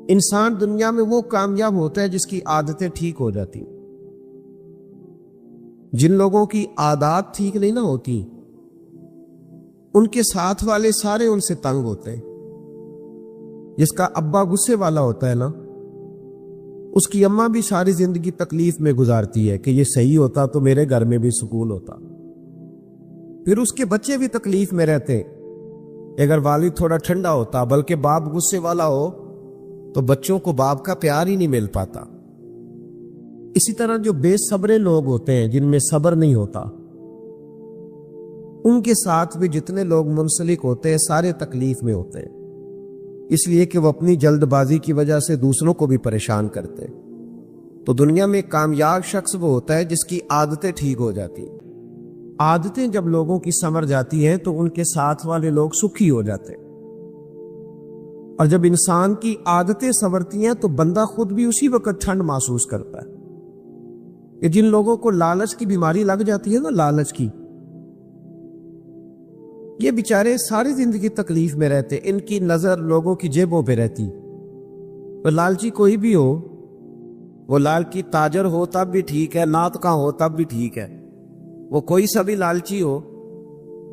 انسان دنیا میں وہ کامیاب ہوتا ہے جس کی عادتیں ٹھیک ہو جاتی. جن لوگوں کی عادات ٹھیک نہیں نہ ہوتی ان کے ساتھ والے سارے ان سے تنگ ہوتے ہیں. جس کا ابا غصے والا ہوتا ہے نا، اس کی اماں بھی ساری زندگی تکلیف میں گزارتی ہے کہ یہ صحیح ہوتا تو میرے گھر میں بھی سکون ہوتا. پھر اس کے بچے بھی تکلیف میں رہتے. اگر والد تھوڑا ٹھنڈا ہوتا بلکہ باپ غصے والا ہو تو بچوں کو باپ کا پیار ہی نہیں مل پاتا. اسی طرح جو بے صبرے لوگ ہوتے ہیں، جن میں صبر نہیں ہوتا، ان کے ساتھ بھی جتنے لوگ منسلک ہوتے ہیں سارے تکلیف میں ہوتے ہیں، اس لیے کہ وہ اپنی جلد بازی کی وجہ سے دوسروں کو بھی پریشان کرتے. تو دنیا میں کامیاب شخص وہ ہوتا ہے جس کی عادتیں ٹھیک ہو جاتی ہیں. عادتیں جب لوگوں کی سنور جاتی ہیں تو ان کے ساتھ والے لوگ سکھی ہو جاتے ہیں. اور جب انسان کی عادتیں سنورتی ہیں تو بندہ خود بھی اسی وقت ٹھنڈ محسوس کرتا ہے. کہ جن لوگوں کو لالچ کی بیماری لگ جاتی ہے نا، لالچ کی، یہ بیچارے ساری زندگی تکلیف میں رہتے. ان کی نظر لوگوں کی جیبوں پہ رہتی. تو لالچی کوئی بھی ہو، وہ لال کی تاجر ہو تب بھی ٹھیک ہے، نعت کا ہو تب بھی ٹھیک ہے، وہ کوئی سا بھی لالچی ہو،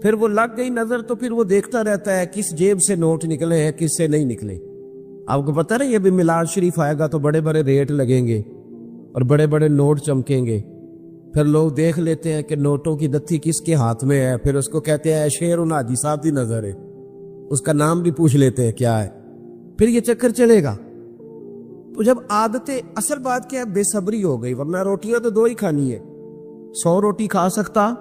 پھر وہ لگ گئی نظر تو پھر وہ دیکھتا رہتا ہے کس جیب سے نوٹ نکلے ہیں کس سے نہیں نکلے. آپ کو پتہ نہیں، یہ بھی میلاد شریف آئے گا تو بڑے بڑے ریٹ لگیں گے اور بڑے بڑے نوٹ چمکیں گے. پھر لوگ دیکھ لیتے ہیں کہ نوٹوں کی دتھی کس کے ہاتھ میں ہے، پھر اس کو کہتے ہیں شیر حاجی صاحب کی نظر ہے، اس کا نام بھی پوچھ لیتے ہیں کیا ہے. پھر یہ چکر چلے گا. تو جب عادتیں، اصل بات کیا ہے، بے صبری ہو گئی. ورنہ روٹیاں تو دو ہی کھانی ہے. 100 روٹی کھا سکتا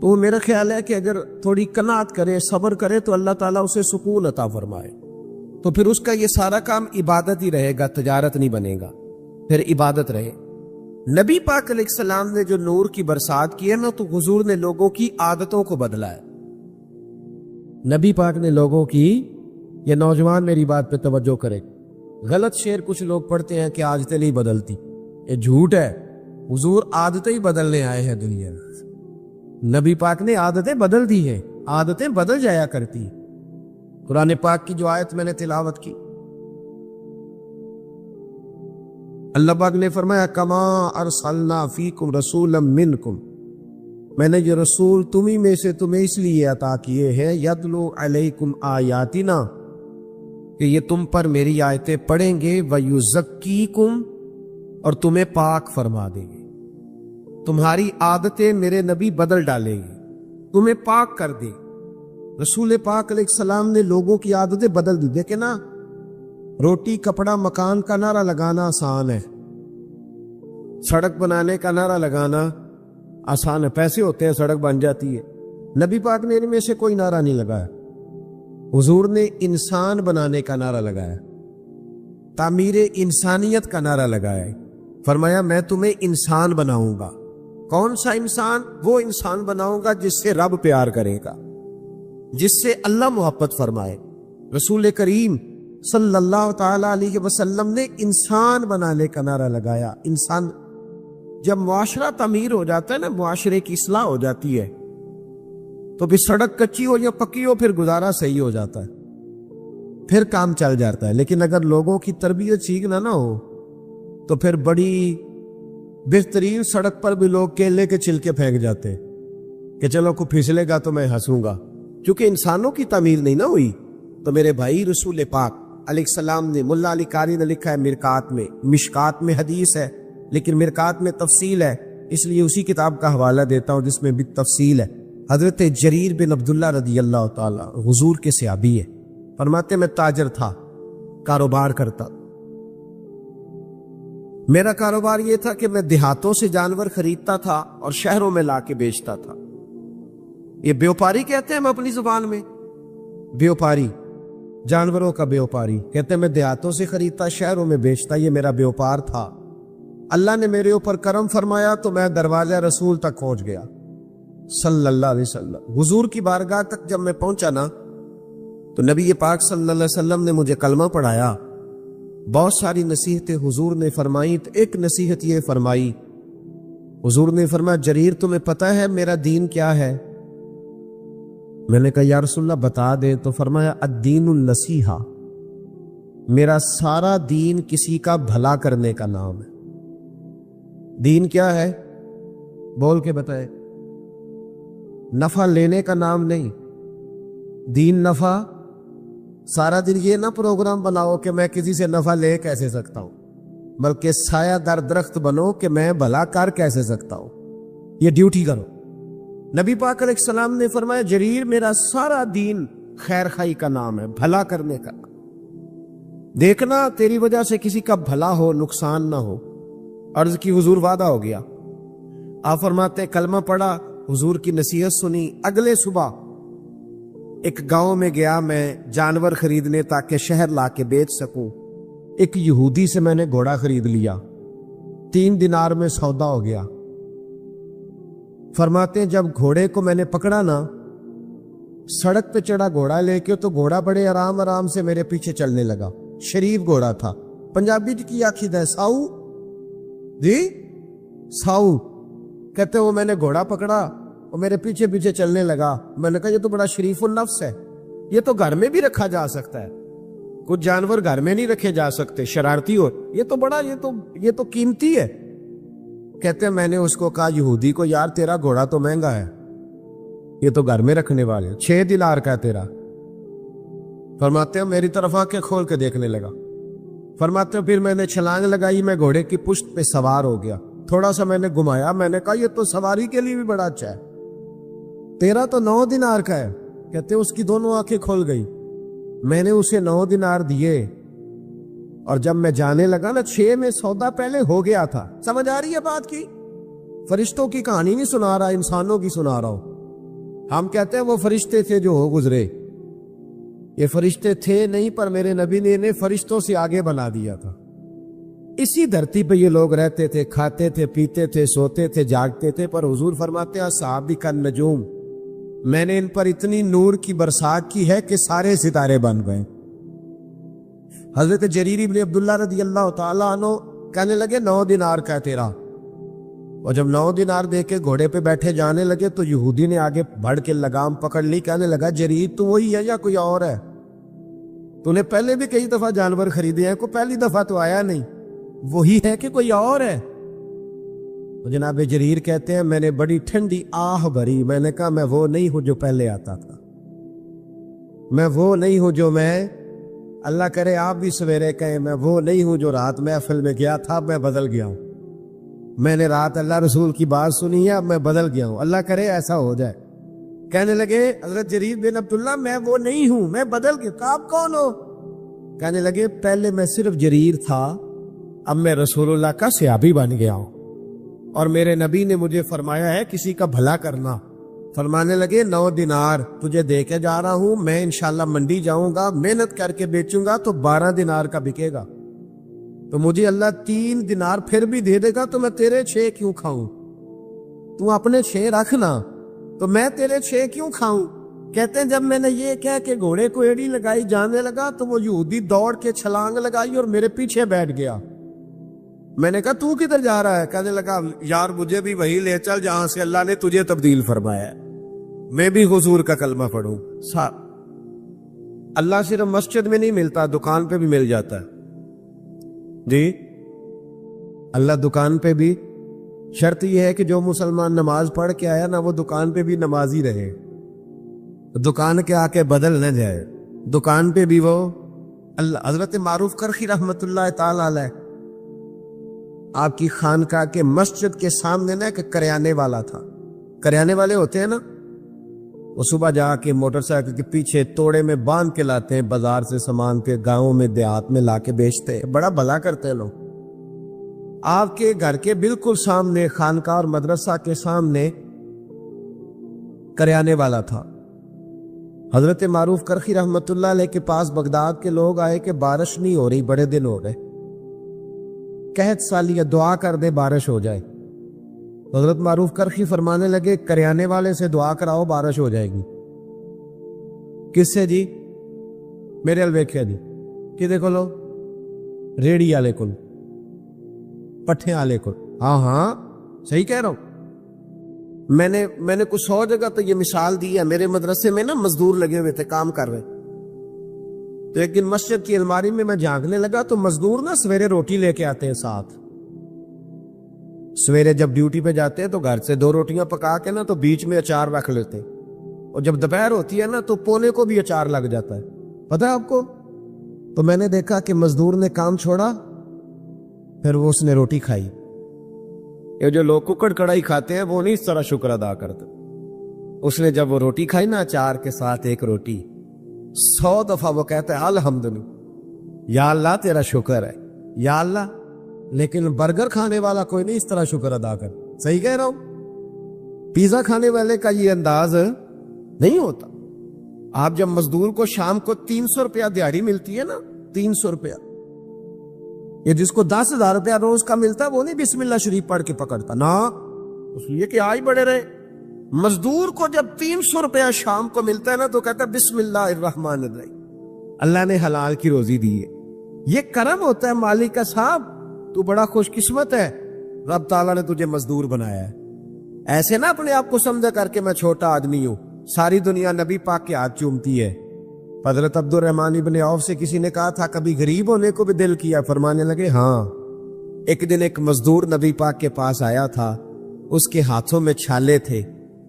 تو میرا خیال ہے کہ اگر تھوڑی قناعت کرے، صبر کرے تو اللہ تعالیٰ اسے سکون عطا فرمائے. تو پھر اس کا یہ سارا کام عبادت ہی رہے گا، تجارت نہیں بنے گا، پھر عبادت رہے. نبی پاک علیہ السلام نے جو نور کی برسات کی ہے نا، تو حضور نے لوگوں کی عادتوں کو بدلا ہے. نبی پاک نے لوگوں کی، یہ نوجوان میری بات پہ توجہ کرے، غلط شعر کچھ لوگ پڑھتے ہیں کہ عادتیں نہیں بدلتی. یہ جھوٹ ہے. حضور عادتیں ہی بدلنے آئے ہیں دنیا میں. نبی پاک نے عادتیں بدل دی ہیں، عادتیں بدل جایا کرتی. قرآن پاک کی جو آیت میں نے تلاوت کی، اللہ پاک نے فرمایا کما ارسلنا فیکم رسولا منکم، میں نے جو رسول تمہیں میں سے تمہیں اس لیے عطا کیے ہیں، یتلو علیکم آیاتنا، کہ یہ تم پر میری آیتیں پڑھیں گے، ویزکیکم، اور تمہیں پاک فرما دیں گے. تمہاری عادتیں میرے نبی بدل ڈالیں گے، تمہیں پاک کر دے. رسول پاک علیہ السلام نے لوگوں کی عادتیں بدل دی. دیکھیں نا، روٹی کپڑا مکان کا نعرہ لگانا آسان ہے، سڑک بنانے کا نعرہ لگانا آسان ہے، پیسے ہوتے ہیں سڑک بن جاتی ہے. نبی پاک نے ان میں سے کوئی نعرہ نہیں لگایا. حضور نے انسان بنانے کا نعرہ لگایا، تعمیر انسانیت کا نعرہ لگایا. فرمایا میں تمہیں انسان بناؤں گا. کون سا انسان؟ وہ انسان بناؤں گا جس سے رب پیار کرے گا، جس سے اللہ محبت فرمائے. رسول کریم صلی اللہ تعالی علیہ وسلم نے انسان بنانے کا نعرہ لگایا. انسان، جب معاشرہ تعمیر ہو جاتا ہے نا، معاشرے کی اصلاح ہو جاتی ہے، تو پھر سڑک کچی ہو یا پکی ہو، پھر گزارا صحیح ہو جاتا ہے، پھر کام چل جاتا ہے. لیکن اگر لوگوں کی تربیت سیکھنا نہ ہو تو پھر بڑی بہترین سڑک پر بھی لوگ کیلے کے چھلکے پھینک جاتے کہ چلو کوئی پھسلے گا تو میں ہنسوں گا. کیونکہ انسانوں کی تعمیر نہیں نہ ہوئی. تو میرے بھائی، رسول پاک علیہ السلام نے، ملا علی قاری نے لکھا ہے مرکات میں، مشکات میں حدیث ہے لیکن مرکات میں تفصیل ہے، اس لیے اسی کتاب کا حوالہ دیتا ہوں جس میں بھی تفصیل ہے. حضرت جریر بن عبداللہ رضی اللہ تعالی حضور کے صحابی ہے، فرماتے میں تاجر تھا، کاروبار کرتا. میرا کاروبار یہ تھا کہ میں دیہاتوں سے جانور خریدتا تھا اور شہروں میں لا کے بیچتا تھا. یہ بیوپاری کہتے ہیں ہم اپنی زبان میں، بیوپاری، جانوروں کا بیوپاری. کہتے ہیں میں دیہاتوں سے خریدتا، شہروں میں بیچتا، یہ میرا بیوپار تھا. اللہ نے میرے اوپر کرم فرمایا تو میں دروازہ رسول تک پہنچ گیا صلی اللہ علیہ وسلم. حضور کی بارگاہ تک جب میں پہنچا نا، تو نبی پاک صلی اللہ علیہ وسلم نے مجھے کلمہ پڑھایا. بہت ساری نصیحتیں حضور نے فرمائی. تو ایک نصیحت یہ فرمائی، حضور نے فرمایا جریر تمہیں پتہ ہے میرا دین کیا ہے؟ میں نے کہا یا رسول اللہ بتا دے. تو فرمایا الدین النصیحہ، میرا سارا دین کسی کا بھلا کرنے کا نام ہے۔ دین کیا ہے؟ بول کے بتائے۔ نفع لینے کا نام نہیں، دین نفع۔ سارا دن یہ نہ پروگرام بناؤ کہ میں کسی سے نفع لے کیسے سکتا ہوں، بلکہ سایہ در درخت بنو کہ میں بھلا کر کیسے سکتا ہوں، یہ ڈیوٹی کرو۔ نبی پاک علیہ السلام نے فرمایا جریر میرا سارا دین خیر خائی کا نام ہے، بھلا کرنے کا۔ دیکھنا تیری وجہ سے کسی کا بھلا ہو، نقصان نہ ہو۔ عرض کی حضور وعدہ ہو گیا۔ آپ فرماتے کلمہ پڑھا، حضور کی نصیحت سنی، اگلے صبح ایک گاؤں میں گیا میں جانور خریدنے تاکہ شہر لا کے بیچ سکوں۔ ایک یہودی سے میں نے گھوڑا خرید لیا، 3 دینار میں سودا ہو گیا۔ فرماتے ہیں جب گھوڑے کو میں نے پکڑا نا، سڑک پہ چڑھا گھوڑا لے کے، تو گھوڑا بڑے آرام آرام سے میرے پیچھے چلنے لگا۔ شریف گھوڑا تھا، پنجابی کی آخید ہے ساؤ جی، ساؤ کہتے وہ میں نے گھوڑا پکڑا اور میرے پیچھے پیچھے چلنے لگا۔ میں نے کہا یہ تو بڑا شریف النفس ہے، یہ تو گھر میں بھی رکھا جا سکتا ہے، کچھ جانور گھر میں نہیں رکھے جا سکتے، شرارتی ہو، یہ تو قیمتی ہے۔ کہتے ہیں میں نے اس کو کہا یہودی کو، یار تیرا گھوڑا تو مہنگا ہے، یہ تو گھر میں رکھنے والے، 6 دینار کا ہے تیرا۔ فرماتے ہیں میری طرف آ کے کھول کے دیکھنے لگا۔ فرماتے ہیں پھر میں نے چھلانگ لگائی، میں گھوڑے کی پشت پہ سوار ہو گیا، تھوڑا سا میں نے گھمایا، میں نے کہا یہ تو سواری کے لیے بھی بڑا اچھا ہے، تیرا تو 9 دینار کا ہے۔ کہتے اس کی دونوں آنکھیں کھول گئی۔ میں نے اسے 9 دینار دیے، اور جب میں جانے لگا نا 6 میں سودا پہلے ہو گیا تھا۔ سمجھ آ رہی ہے بات کی؟ فرشتوں کی کہانی نہیں سنا رہا، انسانوں کی سنا رہا ہوں۔ ہم کہتے ہیں وہ فرشتے تھے جو ہو گزرے، یہ فرشتے تھے نہیں، پر میرے نبی نے انہیں فرشتوں سے آگے بنا دیا تھا۔ اسی دھرتی پہ یہ لوگ رہتے تھے، کھاتے تھے، پیتے تھے، سوتے تھے، جاگتے تھے، پر حضور فرماتے ہیں صحابی کا نجوم، میں نے ان پر اتنی نور کی برسات کی ہے کہ سارے ستارے بن گئے۔ حضرت جریر ابن عبداللہ رضی اللہ تعالیٰ عنہ کہنے لگے 9 دینار کا ہے تیرا، اور جب 9 دینار دے کے گھوڑے پہ بیٹھے جانے لگے تو یہودی نے آگے بڑھ کے لگام پکڑ لی، کہنے لگا جریر تو وہی ہے یا کوئی اور ہے؟ تو نے پہلے بھی کئی دفعہ جانور خریدے ہیں، کوئی پہلی دفعہ تو آیا نہیں، وہی ہے کہ کوئی اور ہے؟ تو جناب جریر کہتے ہیں میں نے بڑی ٹھنڈی آہ بھری، میں نے کہا میں وہ نہیں ہوں جو پہلے آتا تھا، میں وہ نہیں ہوں جو میں، اللہ کرے آپ بھی سویرے کہیں میں وہ نہیں ہوں جو رات محفل میں گیا تھا، میں بدل گیا ہوں، میں نے رات اللہ رسول کی بات سنی ہے، اب میں بدل گیا ہوں، اللہ کرے ایسا ہو جائے۔ کہنے لگے حضرت جریر بن عبداللہ میں وہ نہیں ہوں، میں بدل گیا۔ کہا آپ کون ہو؟ کہنے لگے پہلے میں صرف جریر تھا، اب میں رسول اللہ کا صحابی بن گیا ہوں، اور میرے نبی نے مجھے فرمایا ہے کسی کا بھلا کرنا۔ فرمانے لگے 9 دینار تجھے دے کے جا رہا ہوں، میں انشاءاللہ منڈی جاؤں گا، محنت کر کے بیچوں گا تو 12 دینار کا بکے گا، تو مجھے اللہ 3 دینار پھر بھی دے دے گا، تو میں تیرے 6 کیوں کھاؤں؟ تو اپنے 6 رکھنا، تو میں تیرے 6 کیوں کھاؤں؟ کہتے ہیں جب میں نے یہ کہہ کے گھوڑے کو ایڑی لگائی جانے لگا تو وہ یہودی دوڑ کے چھلانگ لگائی اور میرے پیچھے بیٹھ گیا۔ میں نے کہا تو کدھر جا رہا ہے؟ کہنے لگا یار مجھے بھی وہی لے چل جہاں سے اللہ نے تجھے تبدیل فرمایا ہے، میں بھی حضور کا کلمہ پڑھوں۔ اللہ صرف مسجد میں نہیں ملتا، دکان پہ بھی مل جاتا ہے جی، اللہ دکان پہ بھی۔ شرط یہ ہے کہ جو مسلمان نماز پڑھ کے آیا نا وہ دکان پہ بھی نمازی رہے، دکان کے آ کے بدل نہ جائے، دکان پہ بھی وہ اللہ۔ حضرت معروف کرخی رحمت اللہ تعالی علیہ آپ کی خانقاہ کے مسجد کے سامنے نا ایک کریانے والا تھا، کریانے والے ہوتے ہیں نا، وہ صبح جا کے موٹر سائیکل کے پیچھے توڑے میں باندھ کے لاتے ہیں بازار سے سامان کے، گاؤں میں دیہات میں لا کے بیچتے ہیں، بڑا بھلا کرتے ہیں لوگ۔ آپ کے گھر کے بالکل سامنے خانقاہ اور مدرسہ کے سامنے کریانے والا تھا۔ حضرت معروف کرخی رحمت اللہ علیہ کے پاس بغداد کے لوگ آئے کہ بارش نہیں ہو رہی، بڑے دن ہو گئے، قحط سالی ہے، دعا کر دے بارش ہو جائے۔ حضرت معروف کرخی فرمانے لگے کریانے والے سے دعا کراؤ بارش ہو جائے گی۔ کس سے جی؟ میرے الویکھیا جی، کہ دیکھو لو ریڑی والے کو، پٹھے والے کو، ہاں ہاں صحیح کہہ رہا ہوں۔ میں نے کچھ 100 جگہ تو یہ مثال دی ہے، میرے مدرسے میں نا مزدور لگے ہوئے تھے، کام کر رہے، تو ایک دن مسجد کی الماری میں جھانکنے لگا تو مزدور نا سویرے روٹی لے کے آتے ہیں ساتھ. سویرے جب ڈیوٹی پہ جاتے ہیں تو گھر سے 2 روٹیاں پکا کے نا تو بیچ میں اچار رکھ لیتے ہیں, اور جب دوپہر ہوتی ہے نا تو پونے کو بھی اچار لگ جاتا ہے, پتہ ہے آپ کو. تو میں نے دیکھا کہ مزدور نے کام چھوڑا, پھر وہ اس نے روٹی کھائی. یہ جو لوگ ککڑ کڑائی کھاتے ہیں وہ نہیں اس طرح شکر ادا کرتے. اس نے جب وہ روٹی کھائی نا اچار کے ساتھ ایک روٹی, 100 دفعہ وہ کہتا ہے الحمدللہ, یا اللہ تیرا شکر ہے, یا اللہ. لیکن برگر کھانے والا کوئی نہیں اس طرح شکر ادا کر. صحیح کہہ رہا ہوں؟ پیزا کھانے والے کا یہ انداز نہیں ہوتا. آپ جب مزدور کو شام کو 300 روپیہ دیہڑی ملتی ہے نا, 300 روپیہ, یہ جس کو 10,000 روپیہ روز کا ملتا ہے وہ نہیں بسم اللہ شریف پڑھ کے پکڑتا نا, اس لیے کہ آج بڑے رہے. مزدور کو جب 300 روپیہ شام کو ملتا ہے نا تو کہتا ہے بسم اللہ الرحمن الرحیم, اللہ نے حلال کی روزی دی ہے. یہ کرم ہوتا ہے مالک کا, صاحب تو بڑا خوش قسمت ہے, رب تعالیٰ نے تجھے مزدور بنایا ہے. ایسے نہ اپنے آپ کو سمجھا کر کے میں چھوٹا آدمی ہوں, ساری دنیا نبی پاک کے ہاتھ چومتی ہے. حضرت عبد الرحمن ابن عوف سے کسی نے کہا تھا کبھی غریب ہونے کو بھی دل کیا؟ فرمانے لگے ہاں. ایک دن ایک مزدور نبی پاک کے پاس آیا تھا, اس کے ہاتھوں میں چھالے تھے,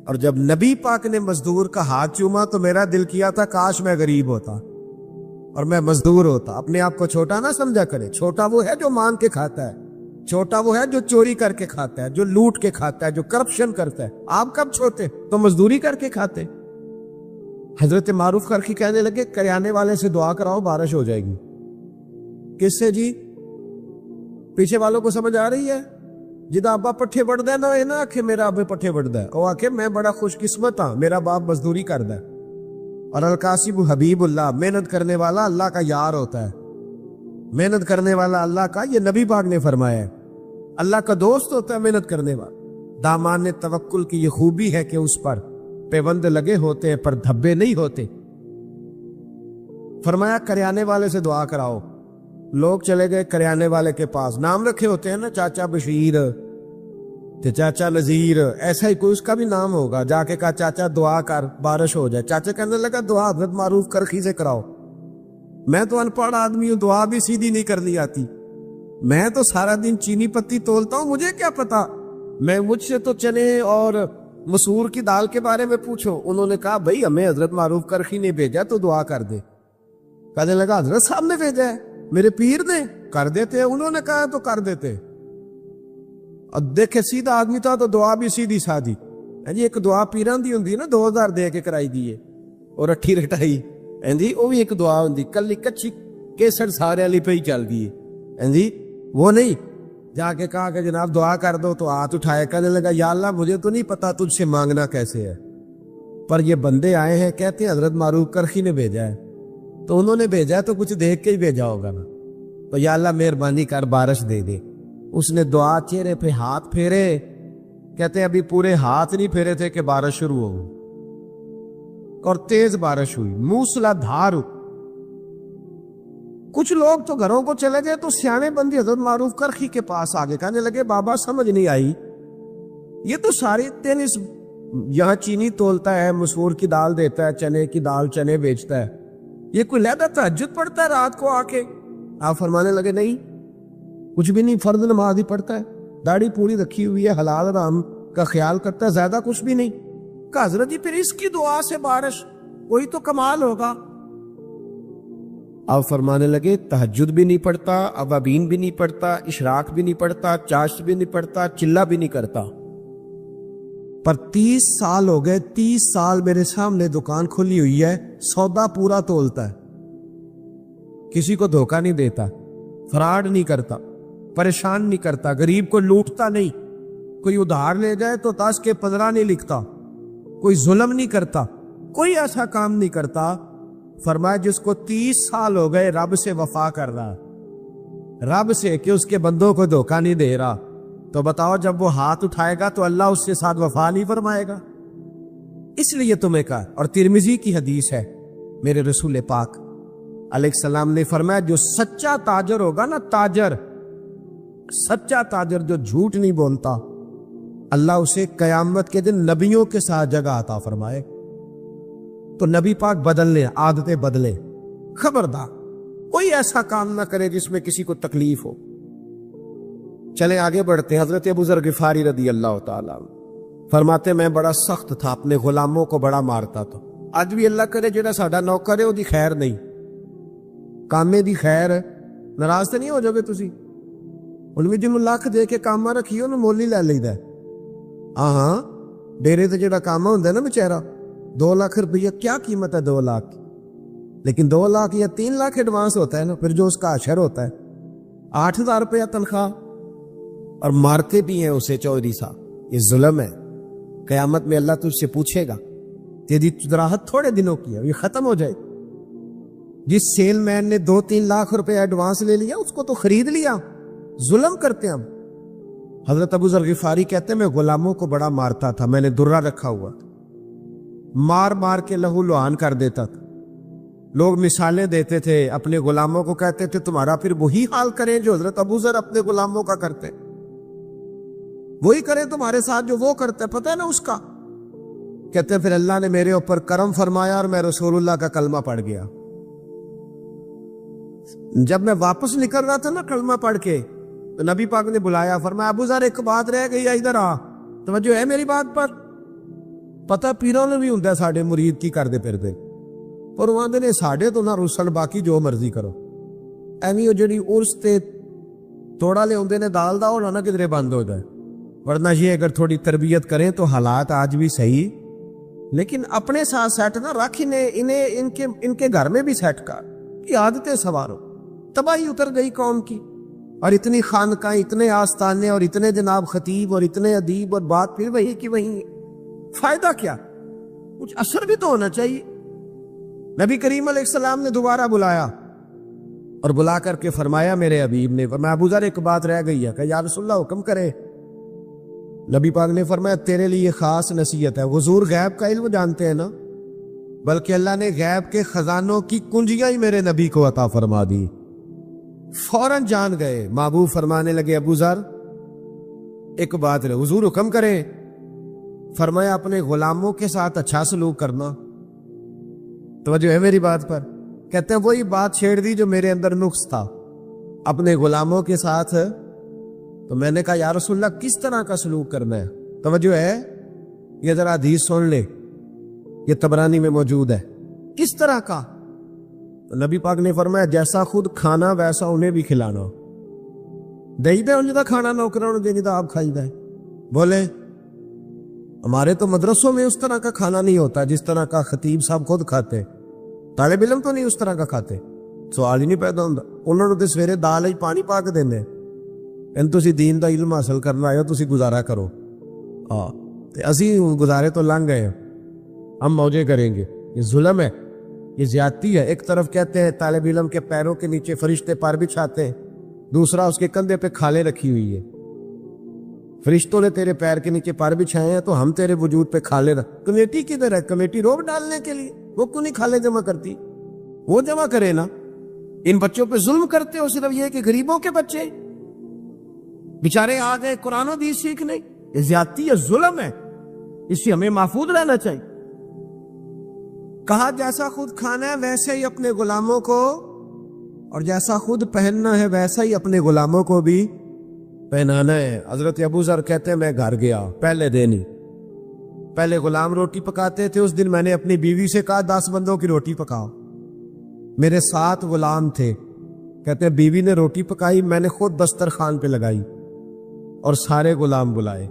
اور جب نبی پاک نے مزدور کا ہاتھ چوما تو میرا دل کیا تھا کاش میں غریب ہوتا اور میں مزدور ہوتا. اپنے آپ کو چھوٹا نہ سمجھا کرے. چھوٹا وہ ہے جو مانگ کے کھاتا ہے, چھوٹا وہ ہے جو چوری کر کے کھاتا ہے, جو لوٹ کے کھاتا ہے, جو کرپشن کرتا ہے. آپ کب چھوٹے تو مزدوری کر کے کھاتے. حضرت معروف کرخی کہنے لگے کریانے والے سے دعا کراؤ بارش ہو جائے گی. کس سے جی؟ پیچھے والوں کو سمجھ آ رہی ہے؟ جدا ابا پٹھے بڑھتا ہے نا, نا کہ میرا ابے پٹھے بڑھتا ہے, وہ آکے میں بڑا خوش قسمت ہاں, میرا باپ مزدوری کرتا ہے. اور القاسب حبیب اللہ, محنت کرنے والا اللہ کا یار ہوتا ہے. محنت کرنے والا اللہ کا, یہ نبی پاک نے فرمایا ہے, اللہ کا دوست ہوتا ہے محنت کرنے والا. دامان توکل کی یہ خوبی ہے کہ اس پر پیوند لگے ہوتے ہیں پر دھبے نہیں ہوتے. فرمایا کریانے والے سے دعا کراؤ. لوگ چلے گئے کریانے والے کے پاس, نام رکھے ہوتے ہیں نا, چاچا بشیر, چاچا نذیر, ایسا ہی کوئی اس کا بھی نام ہوگا. جا کے کہا چاچا دعا کر بارش ہو جائے. چاچا کہنے لگا دعا حضرت معروف کرخی سے کراؤ. میں تو ان پڑھ آدمی ہوں, دعا بھی سیدھی نہیں کرنی آتی. میں تو سارا دن چینی پتی تولتا ہوں, مجھے کیا پتا. میں مجھ سے تو چنے اور مسور کی دال کے بارے میں پوچھو. انہوں نے کہا بھائی ہمیں حضرت معروف کرخی نے بھیجا تو دعا کر دے. کہنے لگا حضرت صاحب نے بھیجا ہے, میرے پیر نے, کر دیتے. انہوں نے کہا تو کر دیتے. اور دیکھے سیدھا آدمی تھا تو دعا بھی سیدھی سادھی. جی ایک دعا پیران دی ہوندی نا, 2000 دے کے کرائی دیئے اور اٹھی رٹائی. جی وہ بھی ایک دعا ہوندی, کلی کچھی کیسر سارے علی پہ ہی چل دیئے. جی وہ نہیں, جا کے کہا کہ جناب دعا کر دو تو ہاتھ اٹھائے. کہنے لگا یا اللہ مجھے تو نہیں پتا تجھ سے مانگنا کیسے ہے, پر یہ بندے آئے ہیں کہتے ہیں حضرت معروف کرخی نے بھیجا ہے, تو انہوں نے بھیجا ہے تو کچھ دیکھ کے ہی بھیجا ہوگا نا, تو یا اللہ مہربانی کر بارش دے دے. اس نے دعا چہرے پہ ہاتھ پھیرے, کہتے ہیں ابھی پورے ہاتھ نہیں پھیرے تھے کہ بارش شروع ہو, اور تیز بارش ہوئی, موسلا دھار. کچھ لوگ تو گھروں کو چلے گئے تو سیانے بندی حضرت معروف کرخی کے پاس آگے, کہنے لگے بابا سمجھ نہیں آئی, یہ تو ساری تینس یہاں چینی تولتا ہے, مسور کی دال دیتا ہے, چنے کی دال چنے بیچتا ہے, یہ کوئی لہذا تہجد پڑھتا ہے رات کو آ کے؟ آپ فرمانے لگے نہیں, کچھ بھی نہیں, فرض نماز ہی پڑھتا ہے, داڑھی پوری رکھی ہوئی ہے, حلال حرام کا خیال کرتا ہے, زیادہ کچھ بھی نہیں. کہ حضرت جی پھر اس کی دعا سے بارش, کوئی تو کمال ہوگا. آپ فرمانے لگے تہجد بھی نہیں پڑھتا, اوابین بھی نہیں پڑھتا, اشراق بھی نہیں پڑھتا, چاشت بھی نہیں پڑھتا, چلہ بھی نہیں کرتا, پر 30 سال ہو گئے, 30 سال میرے سامنے دکان کھلی ہوئی ہے, سودا پورا تولتا ہے, کسی کو دھوکہ نہیں دیتا, فراڈ نہیں کرتا, پریشان نہیں کرتا, غریب کو لوٹتا نہیں, کوئی ادھار لے جائے تو 10 کے 15 نہیں لکھتا, کوئی ظلم نہیں کرتا, کوئی ایسا کام نہیں کرتا. فرمایا جس کو 30 سال ہو گئے رب سے وفا کر رہا, رب سے کہ اس کے بندوں کو دھوکہ نہیں دے رہا, تو بتاؤ جب وہ ہاتھ اٹھائے گا تو اللہ اس کے ساتھ وفا نہیں فرمائے گا؟ اس لیے تمہیں کہا. اور ترمذی کی حدیث ہے, میرے رسول پاک علیہ السلام نے فرمایا جو سچا تاجر ہوگا نا, تاجر, سچا تاجر جو جھوٹ نہیں بولتا, اللہ اسے قیامت کے دن نبیوں کے ساتھ جگہ عطا فرمائے. تو نبی پاک بدل لیں, عادتیں بدلیں, خبردار. کوئی ایسا کام نہ کرے جس میں کسی کو تکلیف ہو۔ چلیں آگے بڑھتے ہیں۔ حضرت ابو ذر غفاری رضی اللہ تعالیٰ فرماتے میں بڑا سخت تھا، اپنے غلاموں کو بڑا مارتا تھا۔ اج بھی اللہ کرے جڑا ساڈا نوکر ہے وہ دی خیر نہیں، کامے دی خیر ہے، ناراض تو نہیں ہو جاؤ گے تسی؟ ان میں جنوں لاکھ دے کے کاما رکھی انہوں مول ہی لے لیدا ہے۔ ہاں ڈیرے تے جڑا کاما ہوندا ہے نا بیچارہ، 2 لاکھ روپیہ کیا قیمت ہے 2 لاکھ کی، لیکن 2 لاکھ یا 3 لاکھ ایڈوانس ہوتا ہے نا، پھر جو اس کا اشر ہوتا ہے 8,000 روپیہ تنخواہ، اور مارتے بھی ہیں اسے چودھری صاحب۔ یہ ظلم ہے، قیامت میں اللہ تجھ سے پوچھے گا، تیری چدراہت تھوڑے دنوں کی ہے، یہ ختم ہو جائے۔ جس سیل مین نے 2-3 لاکھ روپے ایڈوانس لے لیا اس کو تو خرید لیا، ظلم کرتے ہم۔ حضرت ابو ذر غفاری کہتے ہیں میں غلاموں کو بڑا مارتا تھا، میں نے درہ رکھا ہوا تھا، مار مار کے لہو لہان کر دیتا تھا۔ لوگ مثالیں دیتے تھے، اپنے غلاموں کو کہتے تھے تمہارا پھر وہی حال کریں جو حضرت ابو ذر اپنے غلاموں کا کرتے، وہی کریں تمہارے ساتھ جو وہ کرتے، پتہ ہے نا اس کا۔ کہتے ہیں پھر اللہ نے میرے اوپر کرم فرمایا اور میں رسول اللہ کا کلمہ پڑھ گیا۔ جب میں واپس نکل رہا تھا نا کلمہ پڑھ کے، تو نبی پاک نے بلایا، فرمایا ابو ذر ایک بات رہ گئی ہے، ادھر آ، توجہ ہے میری بات پر؟ پتہ پیروں نے بھی ہوندا ہے ساڈے مرید کی کردے پھردے، پر وہ آندے نے ساڈے تو نہ رسل، باقی جو مرضی کرو۔ ایویں جڑی عرس تے توڑا لے ہوندے نے دال دا، اور نہ کدھرے بند ہو جائے، ورنہ یہ اگر تھوڑی تربیت کریں تو حالات آج بھی صحیح، لیکن اپنے ساتھ سیٹ نہ رکھ، انہیں ان کے گھر میں بھی سیٹ کر، یہ عادتیں سوارو۔ تباہی اتر گئی قوم کی، اور اتنی خانقاہیں، اتنے آستانے، اور اتنے جناب خطیب، اور اتنے ادیب، اور بات پھر وہی کی وہی، فائدہ کیا؟ کچھ اثر بھی تو ہونا چاہیے۔ نبی کریم علیہ السلام نے دوبارہ بلایا، اور بلا کر کے فرمایا میرے حبیب نے، فرمایا ابو ذر ایک بات رہ گئی ہے، کہ یا رسول اللہ حکم کرے۔ نبی پاک نے فرمایا تیرے لیے خاص نصیحت ہے۔ حضور غیب کا علم جانتے ہیں نا، بلکہ اللہ نے غیب کے خزانوں کی کنجیاں ہی میرے نبی کو عطا فرما دی، فوراً جان گئے۔ محبوب فرمانے لگے ابو ذر ایک بات رہے، حضور حکم کرے۔ فرمایا اپنے غلاموں کے ساتھ اچھا سلوک کرنا، توجہ ہے میری بات پر؟ کہتے ہیں وہی بات چھیڑ دی جو میرے اندر نقص تھا اپنے غلاموں کے ساتھ۔ تو میں نے کہا یا رسول اللہ کس طرح کا سلوک کرنا ہے؟ توجہ ہے، یہ ذرا حدیث سن لے، یہ طبرانی میں موجود ہے، کس طرح کا؟ تو نبی پاک نے فرمایا جیسا خود کھانا ویسا انہیں بھی کھلانا۔ دہی دے انہیں دا کھانا نوکروں دینی دا آپ کھائی دے۔ بولے ہمارے تو مدرسوں میں اس طرح کا کھانا نہیں ہوتا جس طرح کا خطیب صاحب خود کھاتے، طالب علم تو نہیں اس طرح کا کھاتے، سوال ہی نہیں پیدا ہوتا۔ انہوں نے تو سویرے دال ہی پانی پا کے دینے، ان تسی دین دا علم حاصل کرنا آئے ہو، تسی گزارا کرو۔ اسی گزارے تو لنگ گئے، ہم موجے کریں گے۔ یہ ظلم ہے، یہ زیادتی ہے۔ ایک طرف کہتے ہیں طالب علم کے پیروں کے نیچے فرشتے پر بچھاتے ہیں، دوسرا اس کے کندھے پہ کھالیں رکھی ہوئی ہے۔ فرشتوں نے تیرے پیر کے نیچے پر بچھائے ہیں تو ہم تیرے وجود پہ کھالیں رکھ۔ کمیٹی کدھر ہے؟ کمیٹی روب ڈالنے کے لیے، وہ کیوں نہیں کھالیں جمع کرتی؟ وہ جمع کرے نا۔ ان بچوں پہ ظلم کرتے ہو، صرف یہ کہ غریبوں کے بچے بیچارے آ گئے قرآن و حدیث سیکھنے، یہ زیادتی ہے، ظلم ہے، اس سے ہمیں محفوظ رہنا چاہیے۔ کہا جیسا خود کھانا ہے ویسے ہی اپنے غلاموں کو، اور جیسا خود پہننا ہے ویسا ہی اپنے غلاموں کو بھی پہنانا ہے۔ حضرت ابو ذر کہتے ہیں میں گھر گیا، پہلے دن ہی، پہلے غلام روٹی پکاتے تھے، اس دن میں نے اپنی بیوی سے کہا 10 بندوں کی روٹی پکاؤ۔ میرے 7 غلام تھے، کہتے ہیں بیوی نے روٹی پکائی، میں نے خود دسترخوان پہ لگائی اور سارے غلام بلائے۔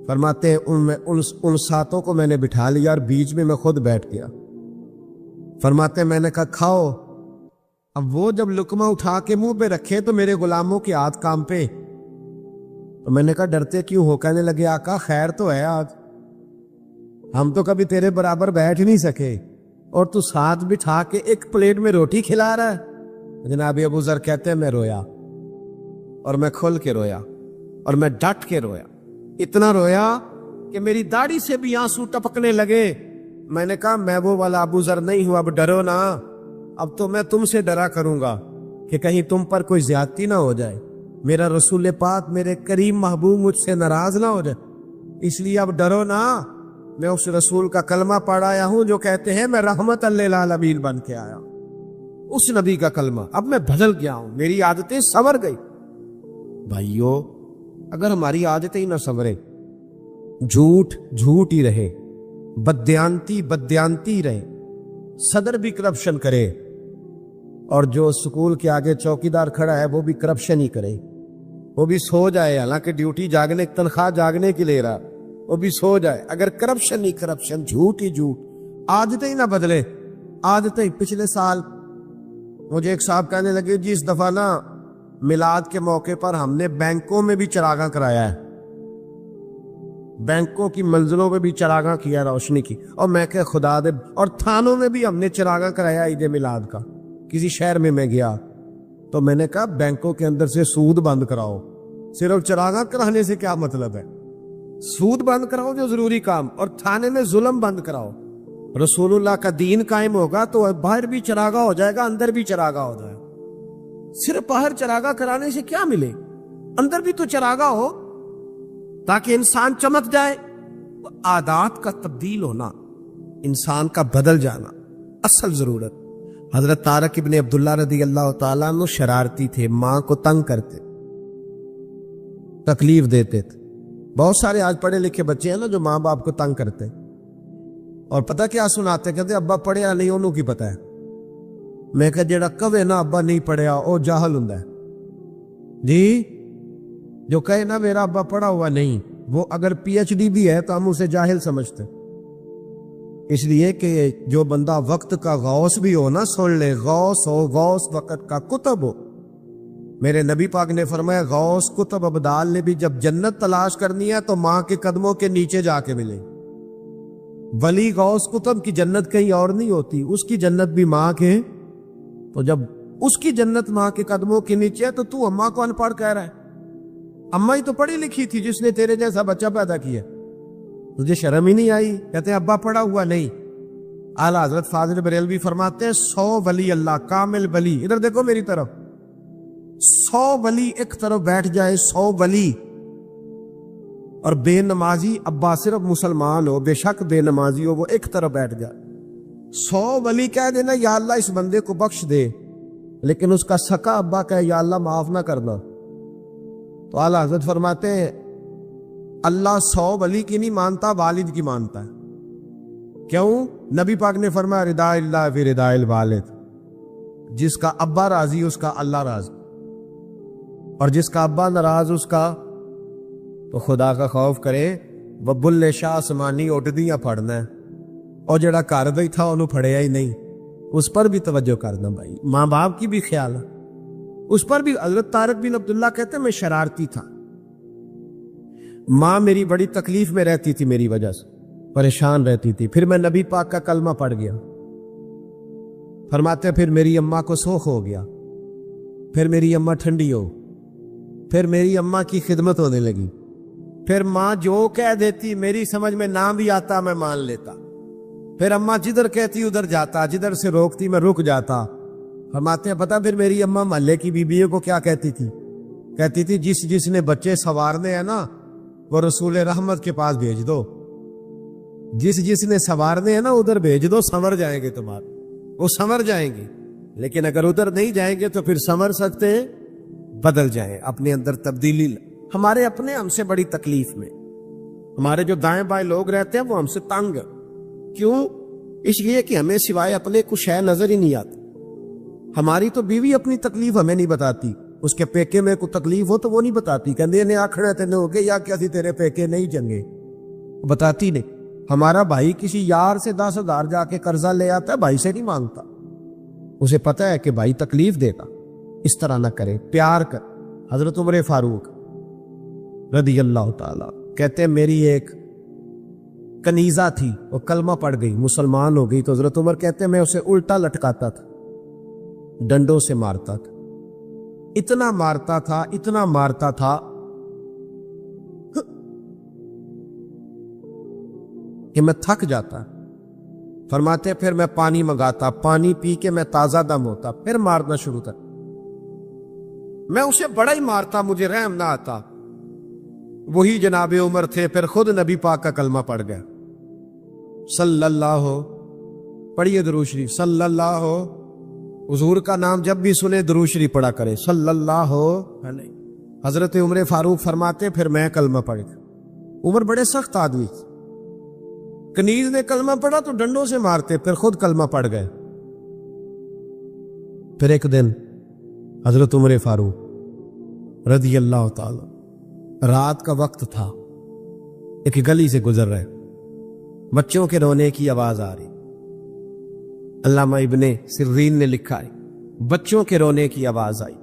فرماتے ہیں ان 7 کو میں نے بٹھا لیا اور بیچ میں خود بیٹھ گیا۔ فرماتے ہیں میں نے کہا کھاؤ۔ اب وہ جب لقمہ اٹھا کے منہ پہ رکھے تو میرے غلاموں کے ہاتھ کام پہ، تو میں نے کہا ڈرتے کیوں ہو؟ کہنے لگے آقا خیر تو ہے، آج ہم تو کبھی تیرے برابر بیٹھ نہیں سکے اور تو ساتھ بٹھا کے ایک پلیٹ میں روٹی کھلا رہا ہے۔ جناب ابو ذر کہتے ہیں میں رویا، اور میں کھل کے رویا، اور میں ڈٹ کے رویا، اتنا رویا کہ میری داڑھی سے بھی آنسو ٹپکنے لگے۔ میں نے کہا میں وہ والا ابو ذر نہیں ہوں، اب ڈرو نا، اب تو میں تم سے ڈرا کروں گا کہ کہیں تم پر کوئی زیادتی نہ ہو جائے، میرا رسول پاک میرے کریم محبوب مجھ سے ناراض نہ ہو جائے، اس لیے اب ڈرو نا۔ میں اس رسول کا کلمہ پڑھ آیا ہوں جو کہتے ہیں میں رحمت للعالمین بن کے آیا، اس نبی کا کلمہ، اب میں بدل گیا ہوں، میری عادتیں سنور گئی۔ بھائیو، اگر ہماری عادتیں ہی نہ سنورے، جھوٹ جھوٹ ہی رہے، بدیانتی بدیانتی رہے، صدر بھی کرپشن کرے، اور جو سکول کے آگے چوکیدار کھڑا ہے وہ بھی کرپشن ہی کرے، وہ بھی سو جائے، حالانکہ ڈیوٹی جاگنے، تنخواہ جاگنے کی لے رہا، وہ بھی سو جائے، اگر کرپشن ہی کرپشن، جھوٹ ہی جھوٹ، عادتیں ہی نہ بدلے، عادتیں۔ پچھلے سال مجھے ایک صاحب کہنے لگے جی اس دفعہ نا میلاد کے موقع پر ہم نے بینکوں میں بھی چراغاں کرایا ہے، بینکوں کی منزلوں پہ بھی چراغاں کیا، روشنی کی، اور میں کہ خدا دے، اور تھانوں میں بھی ہم نے چراغاں کرایا عید میلاد کا۔ کسی شہر میں گیا تو میں نے کہا بینکوں کے اندر سے سود بند کراؤ، صرف چراغاں کرانے سے کیا مطلب ہے؟ سود بند کراؤ جو ضروری کام، اور تھانے میں ظلم بند کراؤ۔ رسول اللہ کا دین قائم ہوگا تو باہر بھی چراغاں ہو جائے گا، اندر بھی چراغاں ہو جائے گا۔ صرف باہر چراغاں کرانے سے کیا ملے؟ اندر بھی تو چراغاں ہو تاکہ انسان چمک جائے۔ عادات کا تبدیل ہونا، انسان کا بدل جانا اصل ضرورت۔ حضرت طارق ابن عبداللہ رضی اللہ تعالیٰ عنہ شرارتی تھے، ماں کو تنگ کرتے، تکلیف دیتے تھے۔ بہت سارے آج پڑھے لکھے بچے ہیں نا جو ماں باپ کو تنگ کرتے، اور پتہ کیا سناتے، کہتے ابا پڑھیا نہیں انہوں کی پتہ ہے۔ میں کہ جڑا کہے نا ابا نہیں پڑھیا او جاہل ہوندا ہے جی، جو کہے نا میرا ابا پڑھا ہوا نہیں، وہ اگر پی ایچ ڈی بھی ہے تو ہم اسے جاہل سمجھتے۔ اس لیے کہ جو بندہ وقت کا غوث بھی ہو نا، سن لے، غوث ہو، غوث وقت کا کتب ہو۔ میرے نبی پاک نے فرمایا غوث کتب ابدال نے بھی جب جنت تلاش کرنی ہے تو ماں کے قدموں کے نیچے جا کے ملے۔ ولی غوث کتب کی جنت کہیں اور نہیں ہوتی، اس کی جنت بھی ماں کے، تو جب اس کی جنت ماں کے قدموں کے نیچے ہے تو اماں کو ان پڑھ کہہ رہا ہے؟ اماں ہی تو پڑھی لکھی تھی جس نے تیرے جیسا بچہ پیدا کیا، تجھے شرم ہی نہیں آئی؟ کہتے ہیں ابا پڑھا ہوا نہیں۔ اعلیٰ حضرت فاضل بریلوی فرماتے ہیں 100 ولی اللہ، کامل ولی، ادھر دیکھو میری طرف، 100 ولی ایک طرف بیٹھ جائے، 100 ولی، اور بے نمازی ابا صرف مسلمان ہو، بے شک بے نمازی ہو، وہ ایک طرف بیٹھ جائے، 100 ولی کہہ دینا یا اللہ اس بندے کو بخش دے، لیکن اس کا سکا ابا کہے یا اللہ معاف نہ کرنا، تو اعلیٰ حضرت فرماتے ہیں اللہ 100 ولی کی نہیں مانتا، والد کی مانتا ہے۔ کیوں؟ نبی پاک نے فرمایا رضا اللہ فی رضا الوالد، جس کا ابا راضی اس کا اللہ راضی، اور جس کا ابا ناراض اس کا، تو خدا کا خوف کرے، وہ بلے شاہ آسمانی اٹھدیاں پھڑنا ہے، اور جڑا گھر دا ہی تھا انہوں پھڑیا ہی نہیں، اس پر بھی توجہ کرنا بھائی، ماں باپ کی بھی خیال ہے اس پر بھی۔ حضرت طارق بن عبداللہ کہتے ہیں میں شرارتی تھا، ماں میری بڑی تکلیف میں رہتی تھی، میری وجہ سے پریشان رہتی تھی، پھر میں نبی پاک کا کلمہ پڑھ گیا، فرماتے ہیں پھر میری اماں کو سوکھ ہو گیا، پھر میری اماں ٹھنڈی ہو، پھر میری اماں کی خدمت ہونے لگی، پھر ماں جو کہہ دیتی میری سمجھ میں نہ بھی آتا میں مان لیتا، پھر اماں جدھر کہتی ادھر جاتا، جدھر سے روکتی میں رک جاتا۔ فرماتے ہیں پتہ پھر میری اماں محلے کی بیویوں کو کیا کہتی تھی؟ کہتی تھی جس نے بچے سنوارنے ہیں نا وہ رسول رحمت کے پاس بھیج دو، جس نے سنوارنے ہیں نا ادھر بھیج دو، سنور جائیں گے تمہارے، وہ سنور جائیں گے، لیکن اگر ادھر نہیں جائیں گے تو پھر سنور سکتے ہیں، بدل جائیں، اپنے اندر تبدیلی۔ ہمارے اپنے ہم سے بڑی تکلیف میں، ہمارے جو دائیں بائیں لوگ رہتے ہیں وہ ہم سے تنگ، کیوں؟ اس لیے کہ ہمیں سوائے اپنے کچھ شے نظر ہی نہیں آتی۔ ہماری تو بیوی اپنی تکلیف ہمیں نہیں بتاتی، اس کے پیکے میں کوئی تکلیف ہو تو وہ نہیں بتاتی، کہندے نے آکھڑے تینے ہو گئے یا کیا تھی تیرے پیکے نہیں چنگے، بتاتی نہیں۔ ہمارا بھائی کسی یار سے 10,000 جا کے قرضہ لے آتا ہے، بھائی سے نہیں مانگتا، اسے پتہ ہے کہ بھائی تکلیف دے گا، اس طرح نہ کرے، پیار کر۔ حضرت عمر فاروق رضی اللہ تعالی کہتے ہیں میری ایک کنیزہ تھی، وہ کلمہ پڑھ گئی، مسلمان ہو گئی، تو حضرت عمر کہتے ہیں میں اسے الٹا لٹکاتا تھا، ڈنڈوں سے مارتا تھا، اتنا مارتا تھا، اتنا مارتا تھا کہ میں تھک جاتا۔ فرماتے پھر میں پانی منگاتا، پانی پی کے میں تازہ دم ہوتا، پھر مارنا شروع تھا، میں اسے بڑا ہی مارتا، مجھے رحم نہ آتا۔ وہی جناب عمر تھے، پھر خود نبی پاک کا کلمہ پڑھ گیا، صلی اللہ، پڑھیے درود شریف، صلی اللہ حضور کا نام جب بھی سنے درود شریف پڑھا کرے صلی اللہ علیہ. حضرت عمر فاروق فرماتے پھر میں کلمہ پڑھ گیا. عمر بڑے سخت آدمی، کنیز نے کلمہ پڑھا تو ڈنڈوں سے مارتے، پھر خود کلمہ پڑھ گئے. پھر ایک دن حضرت عمر فاروق رضی اللہ تعالی، رات کا وقت تھا، ایک گلی سے گزر رہے، بچوں کے رونے کی آواز آ رہی. علامہ ابن سرین نے لکھا ہے بچوں کے رونے کی آواز آئی.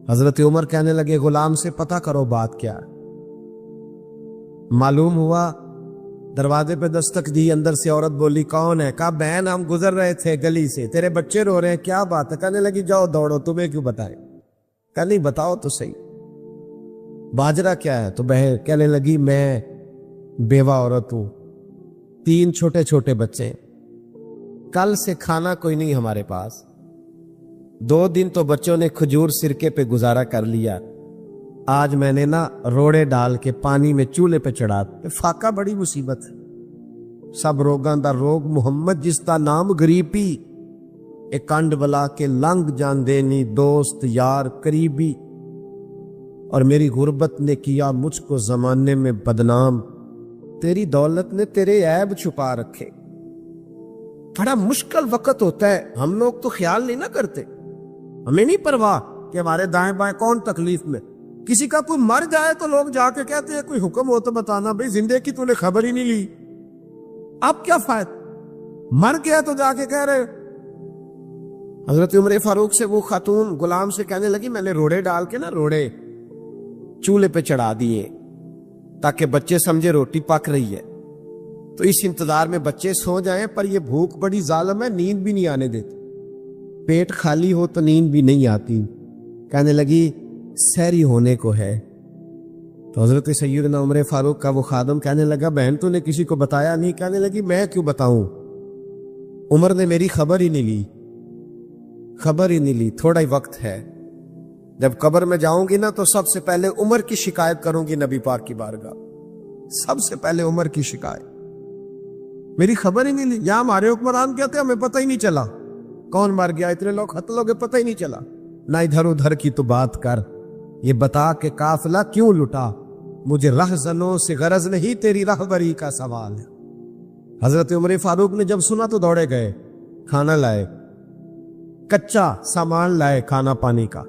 حضرت عمر کہنے لگے غلام سے پتہ کرو بات کیا ہے. معلوم ہوا، دروازے پہ دستک دی، اندر سے عورت بولی کون ہے؟ کہا بہن ہم گزر رہے تھے گلی سے، تیرے بچے رو رہے ہیں، کیا بات ہے؟ کہنے لگی جاؤ دوڑو، تمہیں کیوں بتائیں؟ کہا نہیں بتاؤ تو صحیح، باجرہ کیا ہے؟ تو بہن کہنے لگی میں بیوہ عورت ہوں، 3 چھوٹے چھوٹے بچے، کل سے کھانا کوئی نہیں ہمارے پاس، 2 دن تو بچوں نے کھجور سرکے پہ گزارا کر لیا، آج میں نے نا روڑے ڈال کے پانی میں چولہے پہ چڑھا. فاقہ بڑی مصیبت ہے، سب روگاں دا روگ محمد جس دا نام غریبی، ایک کنڈ بلا کے لنگ جان دینی، دوست یار قریبی، اور میری غربت نے کیا مجھ کو زمانے میں بدنام، تیری دولت نے تیرے عیب چھپا رکھے. بڑا مشکل وقت ہوتا ہے، ہم لوگ تو خیال نہیں نہ کرتے، ہمیں نہیں پرواہ کہ ہمارے دائیں بائیں کون تکلیف میں. کسی کا کوئی مر جائے تو لوگ جا کے کہتے ہیں کوئی حکم ہو تو بتانا، بھئی زندے کی تو نے خبر ہی نہیں لی، اب کیا فائدہ؟ مر گیا تو جا کے کہہ رہے. حضرت عمر فاروق سے وہ خاتون غلام سے کہنے لگی میں نے روڑے ڈال کے نا روڑے چولہے پہ چڑھا دیے تاکہ بچے سمجھے روٹی پک رہی ہے، تو اس انتظار میں بچے سو جائیں، پر یہ بھوک بڑی ظالم ہے، نیند بھی نہیں آنے دیتی، پیٹ خالی ہو تو نیند بھی نہیں آتی. کہنے لگی سحری ہونے کو ہے. تو حضرت سیدنا عمر فاروق کا وہ خادم کہنے لگا بہن تو نے کسی کو بتایا نہیں؟ کہنے لگی میں کیوں بتاؤں، عمر نے میری خبر ہی نہیں لی، تھوڑا ہی وقت ہے، جب قبر میں جاؤں گی نا تو سب سے پہلے عمر کی شکایت کروں گی نبی پاک کی بارگاہ، سب سے پہلے عمر کی شکایت، میری خبر ہی نہیں لی. یہاں ہمارے حکمران کہتے ہمیں پتہ ہی نہیں چلا کون مر گیا، اتنے لوگ قتل ہو گئے پتہ ہی نہیں چلا. نہ ادھر ادھر کی تو بات کر، یہ بتا کہ قافلہ کیوں لٹا، مجھے رہزنوں سے غرض نہیں، تیری رہبری کا سوال ہے. حضرت عمر فاروق نے جب سنا تو دوڑے گئے، کھانا لائے، کچا سامان لائے، کھانا پانی کا،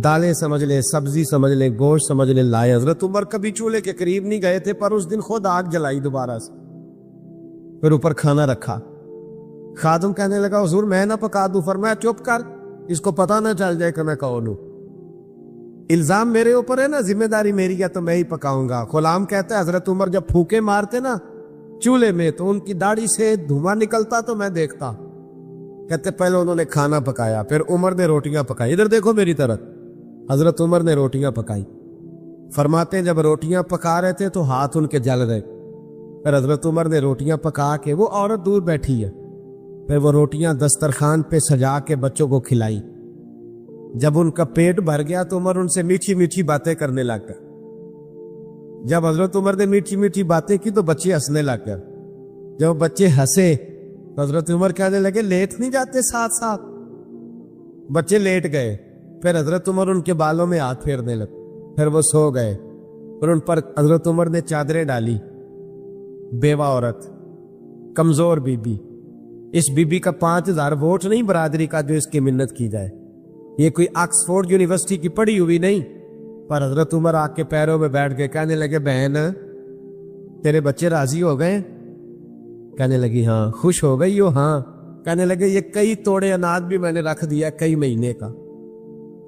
دالیں سمجھ لیں، سبزی سمجھ لیں، گوشت سمجھ لیں، لائے. حضرت عمر کبھی چولہے کے قریب نہیں گئے تھے، پر اس دن خود آگ جلائی دوبارہ سے، پھر اوپر کھانا رکھا. خادم کہنے لگا حضور میں نہ پکا دوں؟ فرمایا چپ کر، اس کو پتہ نہ چل جائے کہ میں کون ہوں، الزام میرے اوپر ہے نا، ذمہ داری میری ہے تو میں ہی پکاؤں گا. غلام کہتا ہے حضرت عمر جب پھونکے مارتے نا چولہے میں تو ان کی داڑھی سے دھواں نکلتا تو میں دیکھتا. کہتے پہلے انہوں نے کھانا پکایا، پھر عمر نے روٹیاں پکائی، ادھر دیکھو میری طرف، حضرت عمر نے روٹیاں پکائی. فرماتے ہیں جب روٹیاں پکا رہے تھے تو ہاتھ ان کے جل گئے، پھر حضرت عمر نے روٹیاں پکا کے، وہ عورت دور بیٹھی ہے، پھر وہ روٹیاں دسترخوان پہ سجا کے بچوں کو کھلائی. جب ان کا پیٹ بھر گیا تو عمر ان سے میٹھی میٹھی باتیں کرنے لگ گئے. جب حضرت عمر نے میٹھی میٹھی باتیں کی تو بچے ہنسنے لگ گئے. جب بچے ہنسے تو حضرت عمر کہنے لگے لیٹ نہیں جاتے ساتھ ساتھ؟ بچے لیٹ گئے، پھر حضرت عمر ان کے بالوں میں ہاتھ پھیرنے لگے، پھر وہ سو گئے، پھر ان پر حضرت عمر نے چادریں ڈالی. بیوہ عورت، کمزور بی بی، اس بی بی کا 5000 ووٹ نہیں برادری کا جو اس کی منت کی جائے، یہ کوئی آکسفورڈ یونیورسٹی کی پڑھی ہوئی نہیں. پر حضرت عمر آ کے پیروں میں بیٹھ گئے، کہنے لگے بہن تیرے بچے راضی ہو گئے؟ کہنے لگی ہاں. خوش ہو گئی ہو؟ ہاں. کہنے لگے یہ کئی توڑے اناج بھی میں نے رکھ دیا کئی مہینے کا،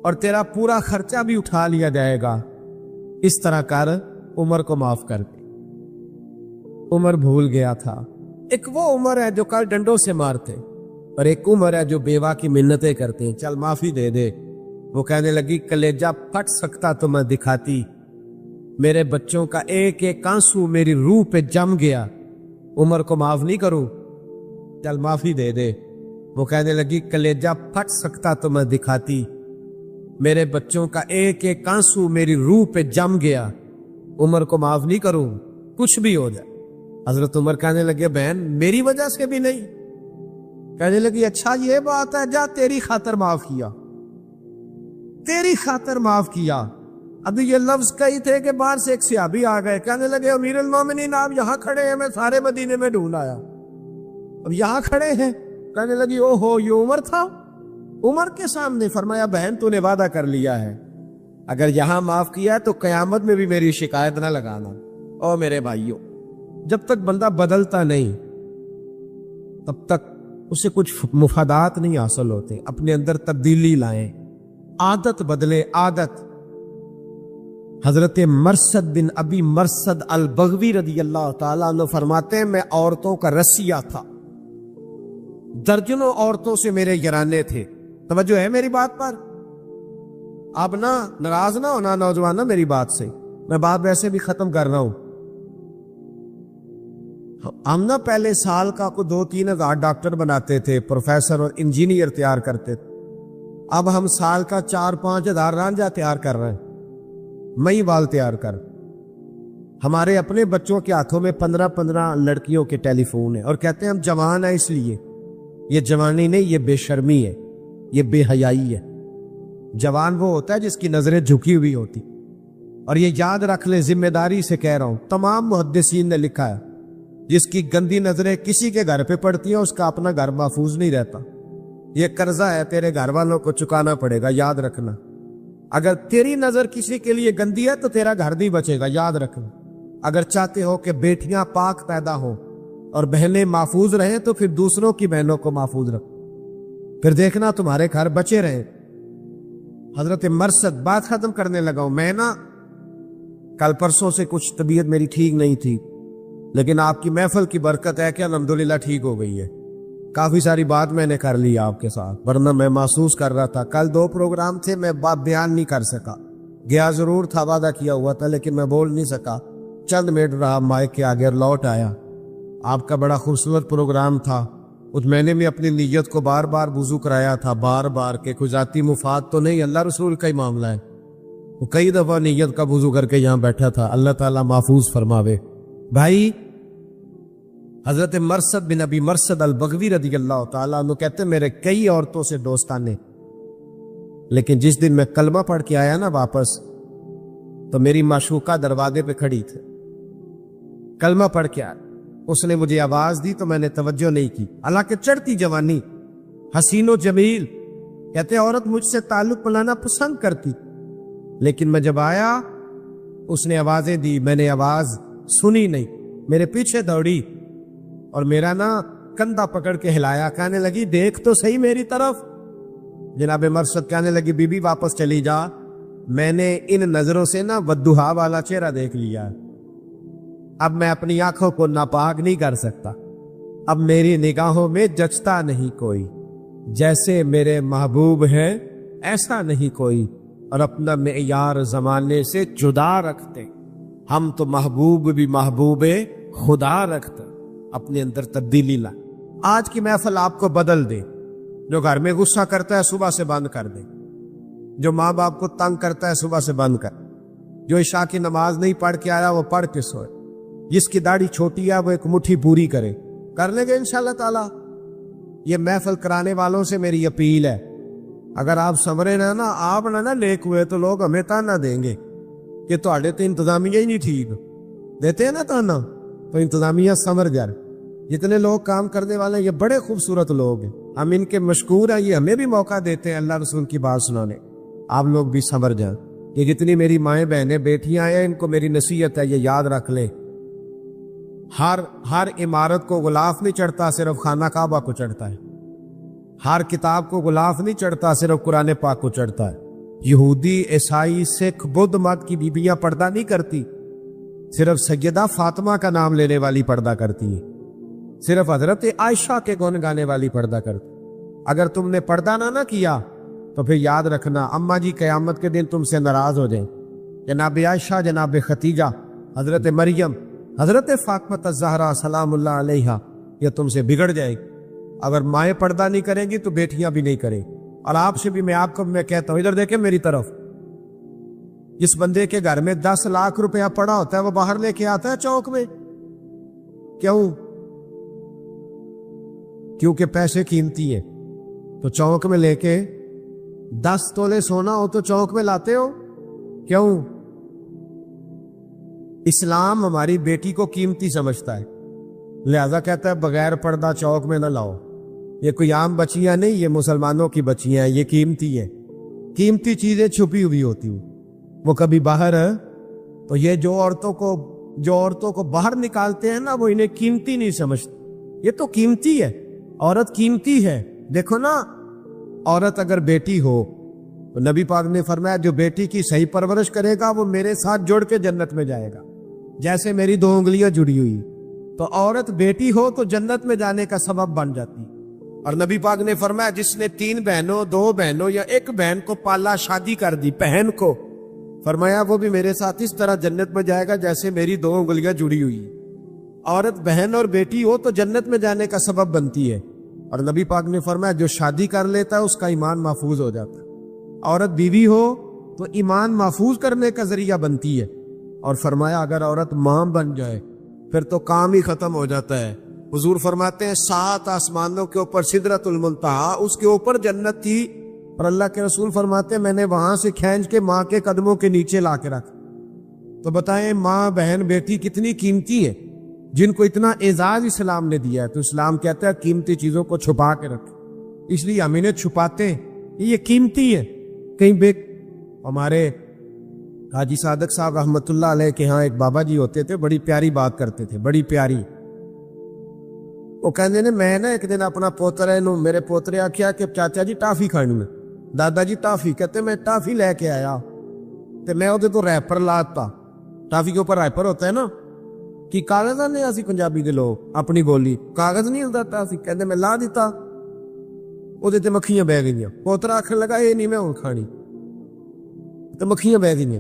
اور تیرا پورا خرچہ بھی اٹھا لیا جائے گا، اس طرح کر عمر کو معاف کر دے. عمر بھول گیا تھا، ایک وہ عمر ہے جو کل ڈنڈوں سے مارتے، اور ایک عمر ہے جو بیوہ کی منتیں کرتے ہیں، چل معافی دے دے. وہ کہنے لگی کلیجہ پھٹ سکتا تو میں دکھاتی، میرے بچوں کا ایک ایک آنسو میری روح پہ جم گیا، عمر کو معاف نہیں کروں، چل معافی دے دے. وہ کہنے لگی کلیجہ پھٹ سکتا تو میں دکھاتی، میرے بچوں کا ایک ایک آنسو میری روح پہ جم گیا، عمر کو معاف نہیں کروں کچھ بھی ہو جائے. حضرت عمر کہنے لگے بہن میری وجہ سے بھی نہیں، کہنے لگی اچھا یہ بات ہے، جا تیری خاطر معاف کیا، تیری خاطر معاف کیا۔ ابھی یہ لفظ کہی تھے کہ باہر سے ایک صحابی آ گئے، کہنے لگے امیر المومنین آپ یہاں کھڑے ہیں، میں سارے مدینے میں ڈھونڈ آیا، اب یہاں کھڑے ہیں۔ کہنے لگی او ہو یہ عمر تھا؟ عمر کے سامنے؟ فرمایا بہن تو نے وعدہ کر لیا ہے، اگر یہاں معاف کیا تو قیامت میں بھی میری شکایت نہ لگانا۔ او میرے بھائیوں، جب تک بندہ بدلتا نہیں تب تک اسے کچھ مفادات نہیں حاصل ہوتے۔ اپنے اندر تبدیلی لائیں، عادت بدلے، عادت۔ حضرت مرثد بن ابی مرثد البغوی رضی اللہ تعالیٰ عنہ فرماتے ہیں میں عورتوں کا رسیہ تھا، درجنوں عورتوں سے میرے گرانے تھے۔ توجہ ہے میری بات پر؟ آپ نہ ناراض نہ ہونا نوجوان نا میری بات سے، میں بات ویسے بھی ختم کر رہا ہوں۔ ہم نہ پہلے سال کا کو 2-3 ہزار ڈاکٹر بناتے تھے، پروفیسر اور انجینئر تیار کرتے تھے، اب ہم سال کا 4-5 ہزار رانجھا تیار کر رہے ہیں، مئی بال تیار کر۔ ہمارے اپنے بچوں کے ہاتھوں میں 15 لڑکیوں کے ٹیلی فون ہیں اور کہتے ہیں ہم جوان ہیں اس لیے۔ یہ جوانی نہیں، یہ بے شرمی ہے، یہ بے حیائی ہے۔ جوان وہ ہوتا ہے جس کی نظریں جھکی ہوئی ہوتی، اور یہ یاد رکھ لیں، ذمہ داری سے کہہ رہا ہوں، تمام محدثین نے لکھا ہے جس کی گندی نظریں کسی کے گھر پہ پڑتی ہیں اس کا اپنا گھر محفوظ نہیں رہتا۔ یہ قرضہ ہے، تیرے گھر والوں کو چکانا پڑے گا، یاد رکھنا۔ اگر تیری نظر کسی کے لیے گندی ہے تو تیرا گھر نہیں بچے گا، یاد رکھنا۔ اگر چاہتے ہو کہ بیٹیاں پاک پیدا ہوں اور بہنیں محفوظ رہیں تو پھر دوسروں کی بہنوں کو محفوظ رکھو، پھر دیکھنا تمہارے گھر بچے رہیں۔ حضرت مرثد، بات ختم کرنے لگا ہوں میں نا، کل پرسوں سے کچھ طبیعت میری ٹھیک نہیں تھی، لیکن آپ کی محفل کی برکت ہے کہ الحمدللہ ٹھیک ہو گئی ہے۔ کافی ساری بات میں نے کر لی آپ کے ساتھ، ورنہ میں محسوس کر رہا تھا، کل 2 پروگرام تھے، میں بات بیان نہیں کر سکا، گیا ضرور تھا، وعدہ کیا ہوا تھا، لیکن میں بول نہیں سکا، چند منٹ رہا مائک کے آگے اور لوٹ آیا۔ آپ کا بڑا خوبصورت پروگرام تھا، اس میں نے بھی اپنی نیت کو بار بار وضو کرایا تھا، بار بار، کہ کوئی ذاتی مفاد تو نہیں، اللہ رسول کا ہی معاملہ ہے۔ وہ کئی دفعہ نیت کا وضو کر کے یہاں بیٹھا تھا، اللہ تعالیٰ محفوظ فرماوے۔ بھائی، حضرت مرثد بن ابی مرثد البغوی رضی اللہ تعالیٰ عنہ کہتے ہیں میرے کئی عورتوں سے دوستانے، لیکن جس دن میں کلمہ پڑھ کے آیا نا واپس، تو میری معشوقہ دروازے پہ کھڑی تھی، کلمہ پڑھ کے آیا، اس نے مجھے آواز دی تو میں نے توجہ نہیں کی، حالانکہ چڑھتی جوانی، حسین و جمیل، کہتے عورت مجھ سے تعلق بنانا پسند کرتی، لیکن میں جب آیا اس نے آوازیں دی، میں نے آواز سنی نہیں، میرے پیچھے دوڑی اور میرا نا کندھا پکڑ کے ہلایا، کہنے لگی دیکھ تو صحیح میری طرف۔ جناب مرثد کہنے لگی بی بی واپس چلی جا، میں نے ان نظروں سے نا والضحیٰ والا چہرہ دیکھ لیا، اب میں اپنی آنکھوں کو ناپاک نہیں کر سکتا، اب میری نگاہوں میں جچتا نہیں کوئی، جیسے میرے محبوب ہیں ایسا نہیں کوئی، اور اپنا معیار زمانے سے جدا رکھتے، ہم تو محبوب بھی محبوب خدا رکھتے، اپنے اندر تبدیلی لا۔ آج کی محفل آپ کو بدل دے، جو گھر میں غصہ کرتا ہے صبح سے بند کر دے، جو ماں باپ کو تنگ کرتا ہے صبح سے بند کر، جو عشاء کی نماز نہیں پڑھ کے آیا وہ پڑھ کے سوئے، جس کی داڑھی چھوٹی ہے وہ ایک مٹھی پوری کرے، کر لیں گے انشاءاللہ تعالی۔ یہ محفل کرانے والوں سے میری اپیل ہے، اگر آپ سمرے نا آپ نہ لیک ہوئے تو لوگ ہمیں تانا دیں گے کہ تھوڑے تو انتظامیہ ہی نہیں ٹھیک، دیتے ہیں نا تانا، تو انتظامیہ سمر جائے۔ جتنے لوگ کام کرنے والے ہیں یہ بڑے خوبصورت لوگ ہیں، ہم ان کے مشکور ہیں، یہ ہمیں بھی موقع دیتے ہیں اللہ رسول کی بات سنانے، آپ لوگ بھی سمر جائیں۔ یہ جتنی میری مائیں بہنیں بیٹیاں ہیں ان کو میری نصیحت ہے، یہ یاد رکھ لیں، ہر عمارت کو غلاف نہیں چڑھتا، صرف خانہ کعبہ کو چڑھتا ہے، ہر کتاب کو غلاف نہیں چڑھتا، صرف قرآن پاک کو چڑھتا ہے۔ یہودی، عیسائی، سکھ، بدھ مت کی بیویاں پردہ نہیں کرتی، صرف سیدہ فاطمہ کا نام لینے والی پردہ کرتی ہے، صرف حضرت عائشہ کے گن گانے والی پردہ کرتی۔ اگر تم نے پردہ نہ کیا تو پھر یاد رکھنا اماں جی قیامت کے دن تم سے ناراض ہو جائیں، جناب عائشہ، جناب خدیجہ، حضرت مریم، حضرت فاطمہ الزہرا سلام اللہ علیہا، یہ تم سے بگڑ جائے گی۔ اگر مائیں پردہ نہیں کریں گی تو بیٹیاں بھی نہیں کریں۔ اور آپ سے بھی میں کہتا ہوں، ادھر دیکھیں میری طرف، جس بندے کے گھر میں 10 لاکھ روپیہ پڑا ہوتا ہے وہ باہر لے کے آتا ہے چوک میں، کیوں؟ کیونکہ پیسے قیمتی ہیں. تو چوک میں لے کے 10 تولے سونا ہو تو چوک میں لاتے ہو کیوں؟ اسلام ہماری بیٹی کو قیمتی سمجھتا ہے، لہذا کہتا ہے بغیر پردہ چوک میں نہ لاؤ. یہ کوئی عام بچیاں نہیں، یہ مسلمانوں کی بچیاں ہیں، یہ قیمتی ہے. قیمتی چیزیں چھپی ہوئی ہوتی ہوں، وہ کبھی باہر ہے. تو یہ جو عورتوں کو باہر نکالتے ہیں نا، وہ انہیں قیمتی نہیں سمجھتے. یہ تو قیمتی ہے، عورت قیمتی ہے. دیکھو نا، عورت اگر بیٹی ہو تو نبی پاک نے فرمایا جو بیٹی کی صحیح پرورش کرے گا وہ میرے ساتھ جڑ کے جنت میں جائے گا، جیسے میری 2 انگلیاں جڑی ہوئی. تو عورت بیٹی ہو تو جنت میں جانے کا سبب بن جاتی. اور نبی پاک نے فرمایا جس نے 3 بہنوں، 2 بہنوں یا 1 بہن کو پالا، شادی کر دی بہن کو، فرمایا وہ بھی میرے ساتھ اس طرح جنت میں جائے گا جیسے میری 2 انگلیاں جڑی ہوئی. عورت بہن اور بیٹی ہو تو جنت میں جانے کا سبب بنتی ہے. اور نبی پاک نے فرمایا جو شادی کر لیتا ہے اس کا ایمان محفوظ ہو جاتا ہے. عورت بیوی ہو تو ایمان محفوظ کرنے کا ذریعہ بنتی ہے. اور فرمایا اگر عورت ماں بن جائے پھر تو کام ہی ختم ہو جاتا ہے. حضور فرماتے ہیں 7 آسمانوں کے اوپر سدرۃ المنتہا، اس کے اوپر جنت تھی، اور اللہ کے رسول فرماتے ہیں میں نے وہاں سے کھینچ کے ماں کے قدموں کے نیچے لا کے رکھ. تو بتائیں ماں، بہن، بیٹی کتنی قیمتی ہے، جن کو اتنا اعزاز اسلام نے دیا ہے. تو اسلام کہتا ہے قیمتی چیزوں کو چھپا کے رکھ، اس لیے ہم انہیں چھپاتے ہیں. یہ قیمتی ہے. کہیں ہمارے حاجی صادق صاحب رحمۃ اللہ علیہ کے ہاں ایک بابا جی ہوتے تھے، بڑی پیاری بات کرتے تھے، بڑی پیاری. وہ کہتے ہیں میں نا ایک دن اپنا پوترے نو، میرے پوترے آخیا کہ چاچا جی ٹافی کھانی میں. دادا جی ٹافی، کہتے میں ٹافی لے کے آیا تو میں وہ ریپر لاتا. ٹافی کے اوپر ریپر ہوتا ہے نا، کہ کاغذ نے اسی پنجابی دے لوگ اپنی بولی کاغذ نہیں ہلدا ٹافی، کہتے میں لا دیتا، وہ مکھیاں بہ گئی. پوترا آخر لگا یہ نہیں میں ہوں کھانی، تو مکھیاں بہ گئی.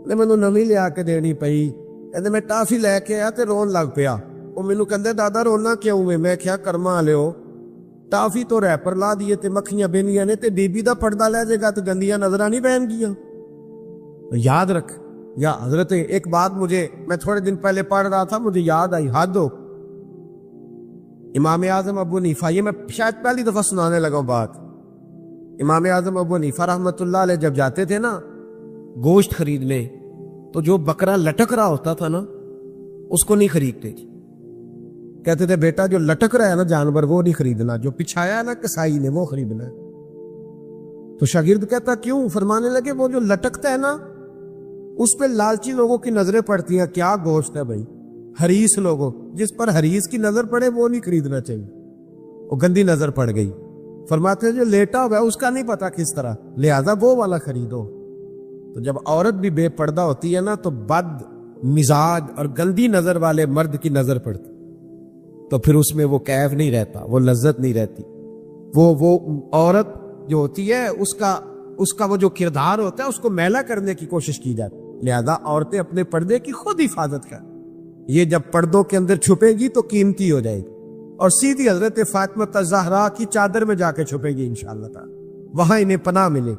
مینوں نویں لیا کے دینی پئی. کہتے میں ٹافی لے کے آیا تے رون لگ پیا. وہ مینوں کہندے دادا رونا کیوں ہے؟ میں کیا کرما والےو، ٹافی تو ریپر لا دیے تے مکھیاں بہنیاں نے تے بی بی دا پردہ لے جائے گا تو گندیاں نظراں نہیں بہن گیاں. یاد رکھ. یا حضرت ایک بات میں تھوڑے دن پہلے پڑھ رہا تھا، مجھے یاد آئی. حد ہو. امام اعظم ابو حنیفہ، یہ میں شاید پہلی دفعہ سنانے لگا ہوں بات. امام اعظم ابو حنیفہ رحمۃ اللہ علیہ جب جاتے تھے نا گوشت خریدنے، تو جو بکرا لٹک رہا ہوتا تھا نا اس کو نہیں خریدتے تھے. کہتے تھے بیٹا جو لٹک رہا ہے نا جانور وہ نہیں خریدنا، جو پچھایا ہے نا کسائی نے وہ خریدنا ہے. تو شاگرد کہتا کیوں؟ فرمانے لگے وہ جو لٹکتا ہے نا اس پہ لالچی لوگوں کی نظریں پڑتی ہیں. کیا گوشت ہے بھائی؟ حریص لوگوں، جس پر حریص کی نظر پڑے وہ نہیں خریدنا چاہیے، وہ گندی نظر پڑ گئی. فرماتے ہیں جو لیٹا ہوا ہے اس کا نہیں پتا کس طرح، لہذا وہ والا خریدو. تو جب عورت بھی بے پردہ ہوتی ہے نا تو بد مزاج اور گندی نظر والے مرد کی نظر پڑتی، تو پھر اس میں وہ کیف نہیں رہتا، وہ لذت نہیں رہتی. وہ عورت جو ہوتی ہے اس کا وہ جو کردار ہوتا ہے اس کو میلا کرنے کی کوشش کی جاتی. لہذا عورتیں اپنے پردے کی خود حفاظت کریں. یہ جب پردوں کے اندر چھپے گی تو قیمتی ہو جائے گی، اور سیدھی حضرت فاطمہ الزہرا کی چادر میں جا کے چھپے گی انشاءاللہ تعالی، وہاں انہیں پناہ ملے.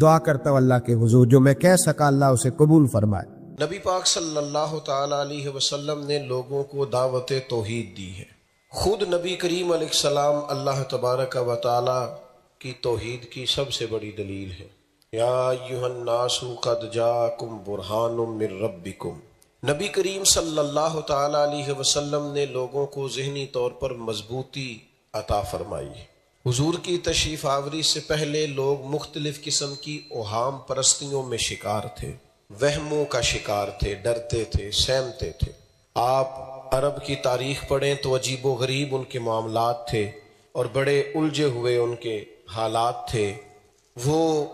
دعا کرتا ہوں اللہ کے حضور جو میں کہہ سکا اللہ اسے قبول فرمائے. نبی پاک صلی اللہ تعالی علیہ وسلم نے لوگوں کو دعوت توحید دی ہے. خود نبی کریم علیہ السلام اللہ تبارک و تعالی کی توحید کی سب سے بڑی دلیل ہے. یا ایھا الناس قد جاءکم برہان من ربکم. نبی کریم صلی اللہ تعالی علیہ وسلم نے لوگوں کو ذہنی طور پر مضبوطی عطا فرمائی. حضور کی تشریف آوری سے پہلے لوگ مختلف قسم کی اوہام پرستیوں میں شکار تھے، وہموں کا شکار تھے، ڈرتے تھے، سہمتے تھے. آپ عرب کی تاریخ پڑھیں تو عجیب و غریب ان کے معاملات تھے اور بڑے الجھے ہوئے ان کے حالات تھے. وہ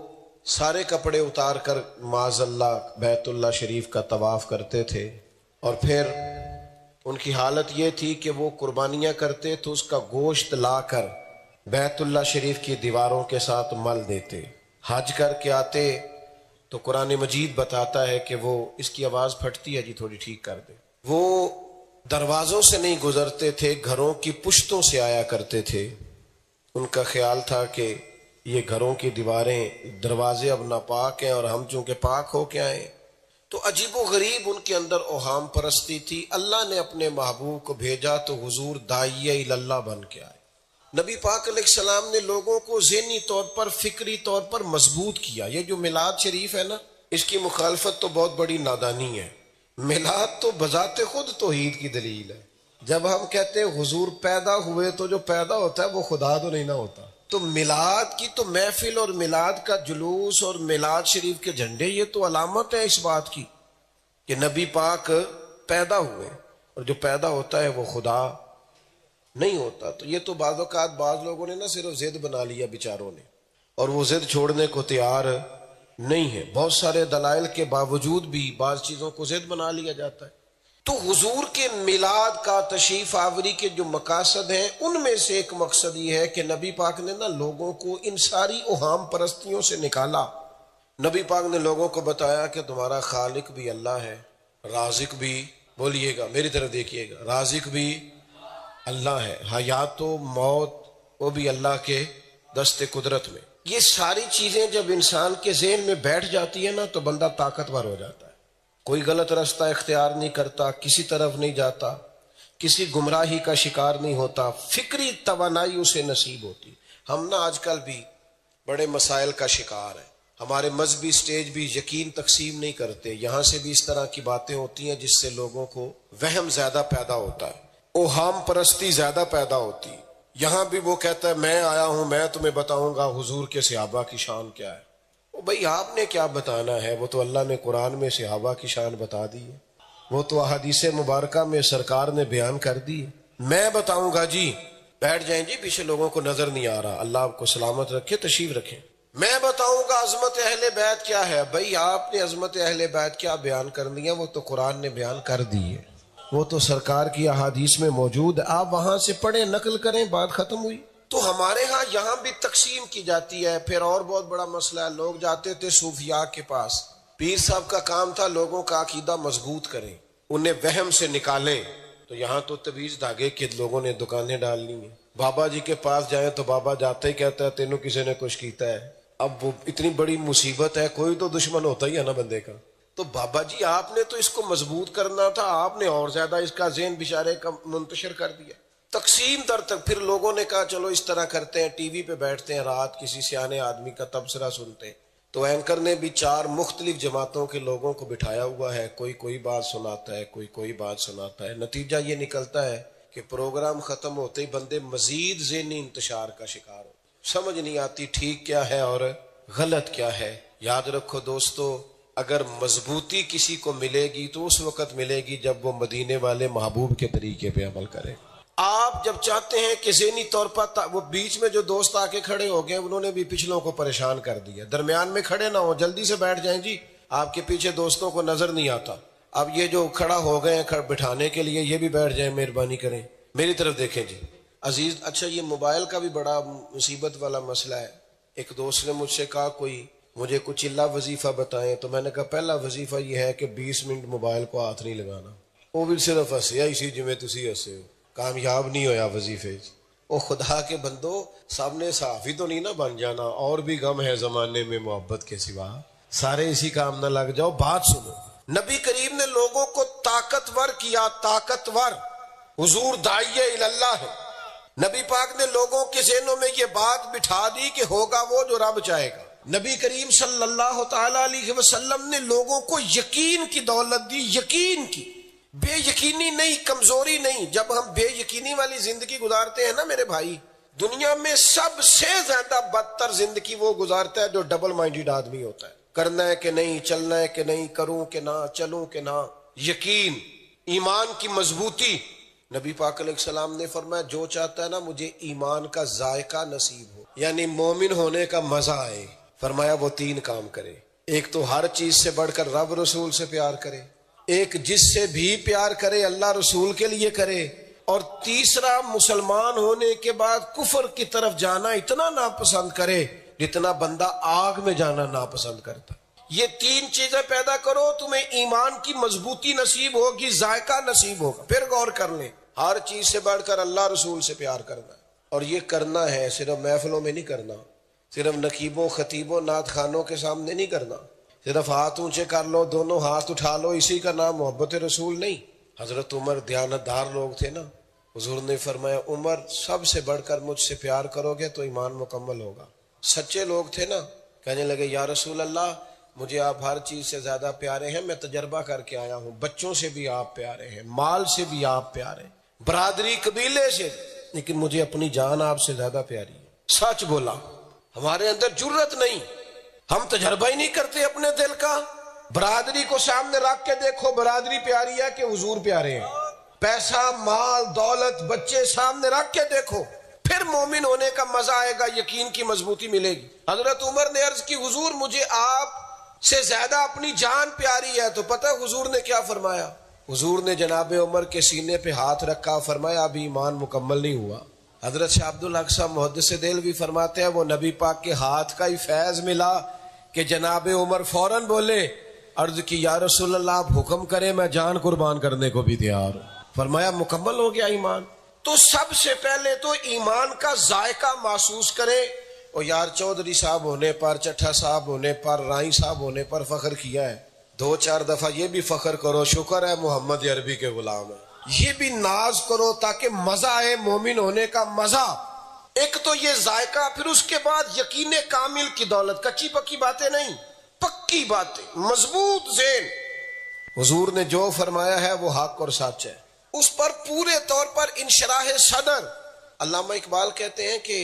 سارے کپڑے اتار کر معاذ اللہ بیت اللہ شریف کا طواف کرتے تھے، اور پھر ان کی حالت یہ تھی کہ وہ قربانیاں کرتے تو اس کا گوشت لا کر بیت اللہ شریف کی دیواروں کے ساتھ مل دیتے. حج کر کے آتے تو قرآن مجید بتاتا ہے کہ وہ اس کی آواز پھٹتی ہے جی تھوڑی ٹھیک کر دے. وہ دروازوں سے نہیں گزرتے تھے، گھروں کی پشتوں سے آیا کرتے تھے. ان کا خیال تھا کہ یہ گھروں کی دیواریں، دروازے اب ناپاک ہیں اور ہم چونکہ پاک ہو کے آئے. تو عجیب و غریب ان کے اندر اوہام پرستی تھی. اللہ نے اپنے محبوب کو بھیجا تو حضور داعیہ اللہ بن کے آئے. نبی پاک علیہ السلام نے لوگوں کو ذہنی طور پر فکری طور پر مضبوط کیا. یہ جو میلاد شریف ہے نا، اس کی مخالفت تو بہت بڑی نادانی ہے. میلاد تو بذات خود توحید کی دلیل ہے. جب ہم کہتے ہیں حضور پیدا ہوئے تو جو پیدا ہوتا ہے وہ خدا تو نہیں نہ ہوتا. تو میلاد کی تو محفل اور میلاد کا جلوس اور میلاد شریف کے جھنڈے یہ تو علامت ہے اس بات کی کہ نبی پاک پیدا ہوئے، اور جو پیدا ہوتا ہے وہ خدا نہیں ہوتا. تو یہ تو بعض اوقات بعض لوگوں نے نہ صرف ضد بنا لیا بیچاروں نے، اور وہ ضد چھوڑنے کو تیار نہیں ہے. بہت سارے دلائل کے باوجود بھی بعض چیزوں کو ضد بنا لیا جاتا ہے. تو حضور کے میلاد کا تشریف آوری کے جو مقاصد ہیں ان میں سے ایک مقصد یہ ہے کہ نبی پاک نے نا لوگوں کو ان ساری اوہام پرستیوں سے نکالا. نبی پاک نے لوگوں کو بتایا کہ تمہارا خالق بھی اللہ ہے، رازق بھی، بولیے گا میری طرف دیکھیے گا، رازق بھی اللہ ہے، حیات و موت وہ بھی اللہ کے دست قدرت میں. یہ ساری چیزیں جب انسان کے ذہن میں بیٹھ جاتی ہے نا تو بندہ طاقتور ہو جاتا ہے. کوئی غلط راستہ اختیار نہیں کرتا، کسی طرف نہیں جاتا، کسی گمراہی کا شکار نہیں ہوتا، فکری توانائی اسے نصیب ہوتی. ہم نا آج کل بھی بڑے مسائل کا شکار ہیں. ہمارے مذہبی سٹیج بھی یقین تقسیم نہیں کرتے. یہاں سے بھی اس طرح کی باتیں ہوتی ہیں جس سے لوگوں کو وہم زیادہ پیدا ہوتا ہے، اوہام پرستی زیادہ پیدا ہوتی. یہاں بھی وہ کہتا ہے میں آیا ہوں، میں تمہیں بتاؤں گا حضور کے صحابہ کی شان کیا ہے. وہ بھائی آپ نے کیا بتانا ہے؟ وہ تو اللہ نے قرآن میں صحابہ کی شان بتا دی ہے، وہ تو احادیث مبارکہ میں سرکار نے بیان کر دی ہے. میں بتاؤں گا جی، بیٹھ جائیں جی، پیچھے لوگوں کو نظر نہیں آ رہا، اللہ آپ کو سلامت رکھے، تشریف رکھیں. میں بتاؤں گا عظمت اہل بیت کیا ہے. بھائی آپ نے عظمت اہل بیت کیا بیان کرنی ہے؟ وہ تو قرآن نے بیان کر دی ہے، وہ تو سرکار کی احادیث میں موجود. آپ وہاں سے پڑھیں، نقل کریں، بات ختم ہوئی. تو ہمارے ہاں یہاں بھی تقسیم کی جاتی ہے. پھر اور بہت بڑا مسئلہ ہے، لوگ جاتے تھے صوفیاء کے پاس، پیر صاحب کا کام تھا لوگوں کا عقیدہ مضبوط کریں، انہیں وہم سے نکالیں. تو یہاں تو تویز دھاگے کے لوگوں نے دکانیں ڈالنی ہیں. بابا جی کے پاس جائیں تو بابا جاتے ہی کہتا ہے تینوں کسی نے کچھ کیتا ہے. اب وہ اتنی بڑی مصیبت ہے، کوئی تو دشمن ہوتا ہی ہے نا بندے کا. تو بابا جی آپ نے تو اس کو مضبوط کرنا تھا، آپ نے اور زیادہ اس کا ذہن بیچارے کا منتشر کر دیا، تقسیم در تک. پھر لوگوں نے کہا چلو اس طرح کرتے ہیں، ٹی وی پہ بیٹھتے ہیں رات کسی سیانے آدمی کا تبصرہ سنتے ہیں. تو اینکر نے بھی 4 مختلف جماعتوں کے لوگوں کو بٹھایا ہوا ہے، کوئی بات سناتا ہے، کوئی بات سناتا ہے. نتیجہ یہ نکلتا ہے کہ پروگرام ختم ہوتے ہی بندے مزید ذہنی انتشار کا شکار ہو، سمجھ نہیں آتی ٹھیک کیا ہے اور غلط کیا ہے. یاد رکھو دوستو، اگر مضبوطی کسی کو ملے گی تو اس وقت ملے گی جب وہ مدینے والے محبوب کے طریقے پہ عمل کرے. آپ جب چاہتے ہیں کہ ذہنی طور پر وہ بیچ میں جو دوست آ کے کھڑے ہو گئے انہوں نے بھی پچھلوں کو پریشان کر دیا، درمیان میں کھڑے نہ ہو، جلدی سے بیٹھ جائیں جی، آپ کے پیچھے دوستوں کو نظر نہیں آتا. اب یہ جو کھڑا ہو گئے ہیں بٹھانے کے لیے، یہ بھی بیٹھ جائیں، مہربانی کریں، میری طرف دیکھیں جی عزیز. اچھا یہ موبائل کا بھی بڑا مصیبت والا مسئلہ ہے. ایک دوست نے مجھ سے کہا کوئی مجھے کچھ اللہ وظیفہ بتائیں. تو میں نے کہا پہلا وظیفہ یہ ہے کہ 20 منٹ موبائل کو ہاتھ نہیں لگانا. وہ بھی صرف ہسیا اسی جمیں تسی ہسے ہو، کامیاب نہیں ہویا وظیفے. او خدا کے بندو، سامنے صحافی تو نہیں نہ بن جانا. اور بھی غم ہے زمانے میں محبت کے سوا، سارے اسی کام نہ لگ جاؤ. بات سنو، نبی کریم نے لوگوں کو طاقتور کیا، طاقتور. حضور داعیہ اللہ ہے. نبی پاک نے لوگوں کے ذہنوں میں یہ بات بٹھا دی کہ ہوگا وہ جو رب چاہے گا. نبی کریم صلی اللہ تعالی علیہ وسلم نے لوگوں کو یقین کی دولت دی، یقین کی، بے یقینی نہیں، کمزوری نہیں. جب ہم بے یقینی والی زندگی گزارتے ہیں نا میرے بھائی، دنیا میں سب سے زیادہ بدتر زندگی وہ گزارتا ہے جو ڈبل مائنڈیڈ آدمی ہوتا ہے. کرنا ہے کہ نہیں، چلنا ہے کہ نہیں، کروں کہ نہ، چلوں کہ نہ. یقین، ایمان کی مضبوطی. نبی پاک علیہ السلام نے فرمایا جو چاہتا ہے نا مجھے ایمان کا ذائقہ نصیب ہو، یعنی مومن ہونے کا مزہ آئے، فرمایا وہ 3 کام کرے. ایک تو ہر چیز سے بڑھ کر رب رسول سے پیار کرے، ایک جس سے بھی پیار کرے اللہ رسول کے لیے کرے، اور تیسرا مسلمان ہونے کے بعد کفر کی طرف جانا اتنا ناپسند کرے جتنا بندہ آگ میں جانا ناپسند کرتا. یہ 3 چیزیں پیدا کرو، تمہیں ایمان کی مضبوطی نصیب ہوگی، ذائقہ نصیب ہوگا. پھر غور کر لیں، ہر چیز سے بڑھ کر اللہ رسول سے پیار کرنا ہے. اور یہ کرنا ہے صرف محفلوں میں نہیں کرنا، صرف نقیبوں خطیبوں نعت خانوں کے سامنے نہیں کرنا، صرف ہاتھ اونچے کر لو، دونوں ہاتھ اٹھا لو، اسی کا نام محبت رسول نہیں. حضرت عمر دیانتدار لوگ تھے نا، حضور نے فرمایا عمر سب سے بڑھ کر مجھ سے پیار کرو گے تو ایمان مکمل ہوگا۔ سچے لوگ تھے نا، کہنے لگے یا رسول اللہ مجھے آپ ہر چیز سے زیادہ پیارے ہیں، میں تجربہ کر کے آیا ہوں، بچوں سے بھی آپ پیارے ہیں، مال سے بھی آپ پیارے، برادری قبیلے سے، لیکن مجھے اپنی جان آپ سے زیادہ پیاری ہے۔ سچ بولا، ہمارے اندر جرت نہیں، ہم تجربہ ہی نہیں کرتے اپنے دل کا۔ برادری کو سامنے رکھ کے دیکھو، برادری پیاری ہے کہ حضور پیارے ہیں؟ پیسہ، مال، دولت، بچے سامنے رکھ کے دیکھو، پھر مومن ہونے کا مزہ آئے گا، یقین کی مضبوطی ملے گی۔ حضرت عمر نے عرض کی حضور مجھے آپ سے زیادہ اپنی جان پیاری ہے، تو پتہ حضور نے کیا فرمایا؟ حضور نے جناب عمر کے سینے پہ ہاتھ رکھا، فرمایا ابھی ایمان مکمل نہیں ہوا۔ حضرت شاہ عبدالحق صاحب محدث دہلوی فرماتے ہیں وہ نبی پاک کے ہاتھ کا ہی فیض ملا کہ جناب عمر فوراً بولے، عرض کی یا رسول اللہ آپ حکم کریں میں جان قربان کرنے کو بھی تیار ہوں۔ فرمایا مکمل ہو گیا ایمان۔ تو سب سے پہلے تو ایمان کا ذائقہ محسوس کرے۔ اور یار چودھری صاحب ہونے پر، چٹھا صاحب ہونے پر، رائی صاحب ہونے پر فخر کیا ہے، 2-4 دفعہ یہ بھی فخر کرو شکر ہے محمد عربی کے غلام ہے، یہ بھی ناز کرو تاکہ مزہ آئے مومن ہونے کا مزہ۔ ایک تو یہ ذائقہ، پھر اس کے بعد یقین کامل کی دولت، کچی پکی باتیں نہیں، پکی باتیں، مضبوط ذہن۔ حضور نے جو فرمایا ہے وہ حق اور سچ ہے، اس پر پورے طور پر انشراح صدر۔ علامہ اقبال کہتے ہیں کہ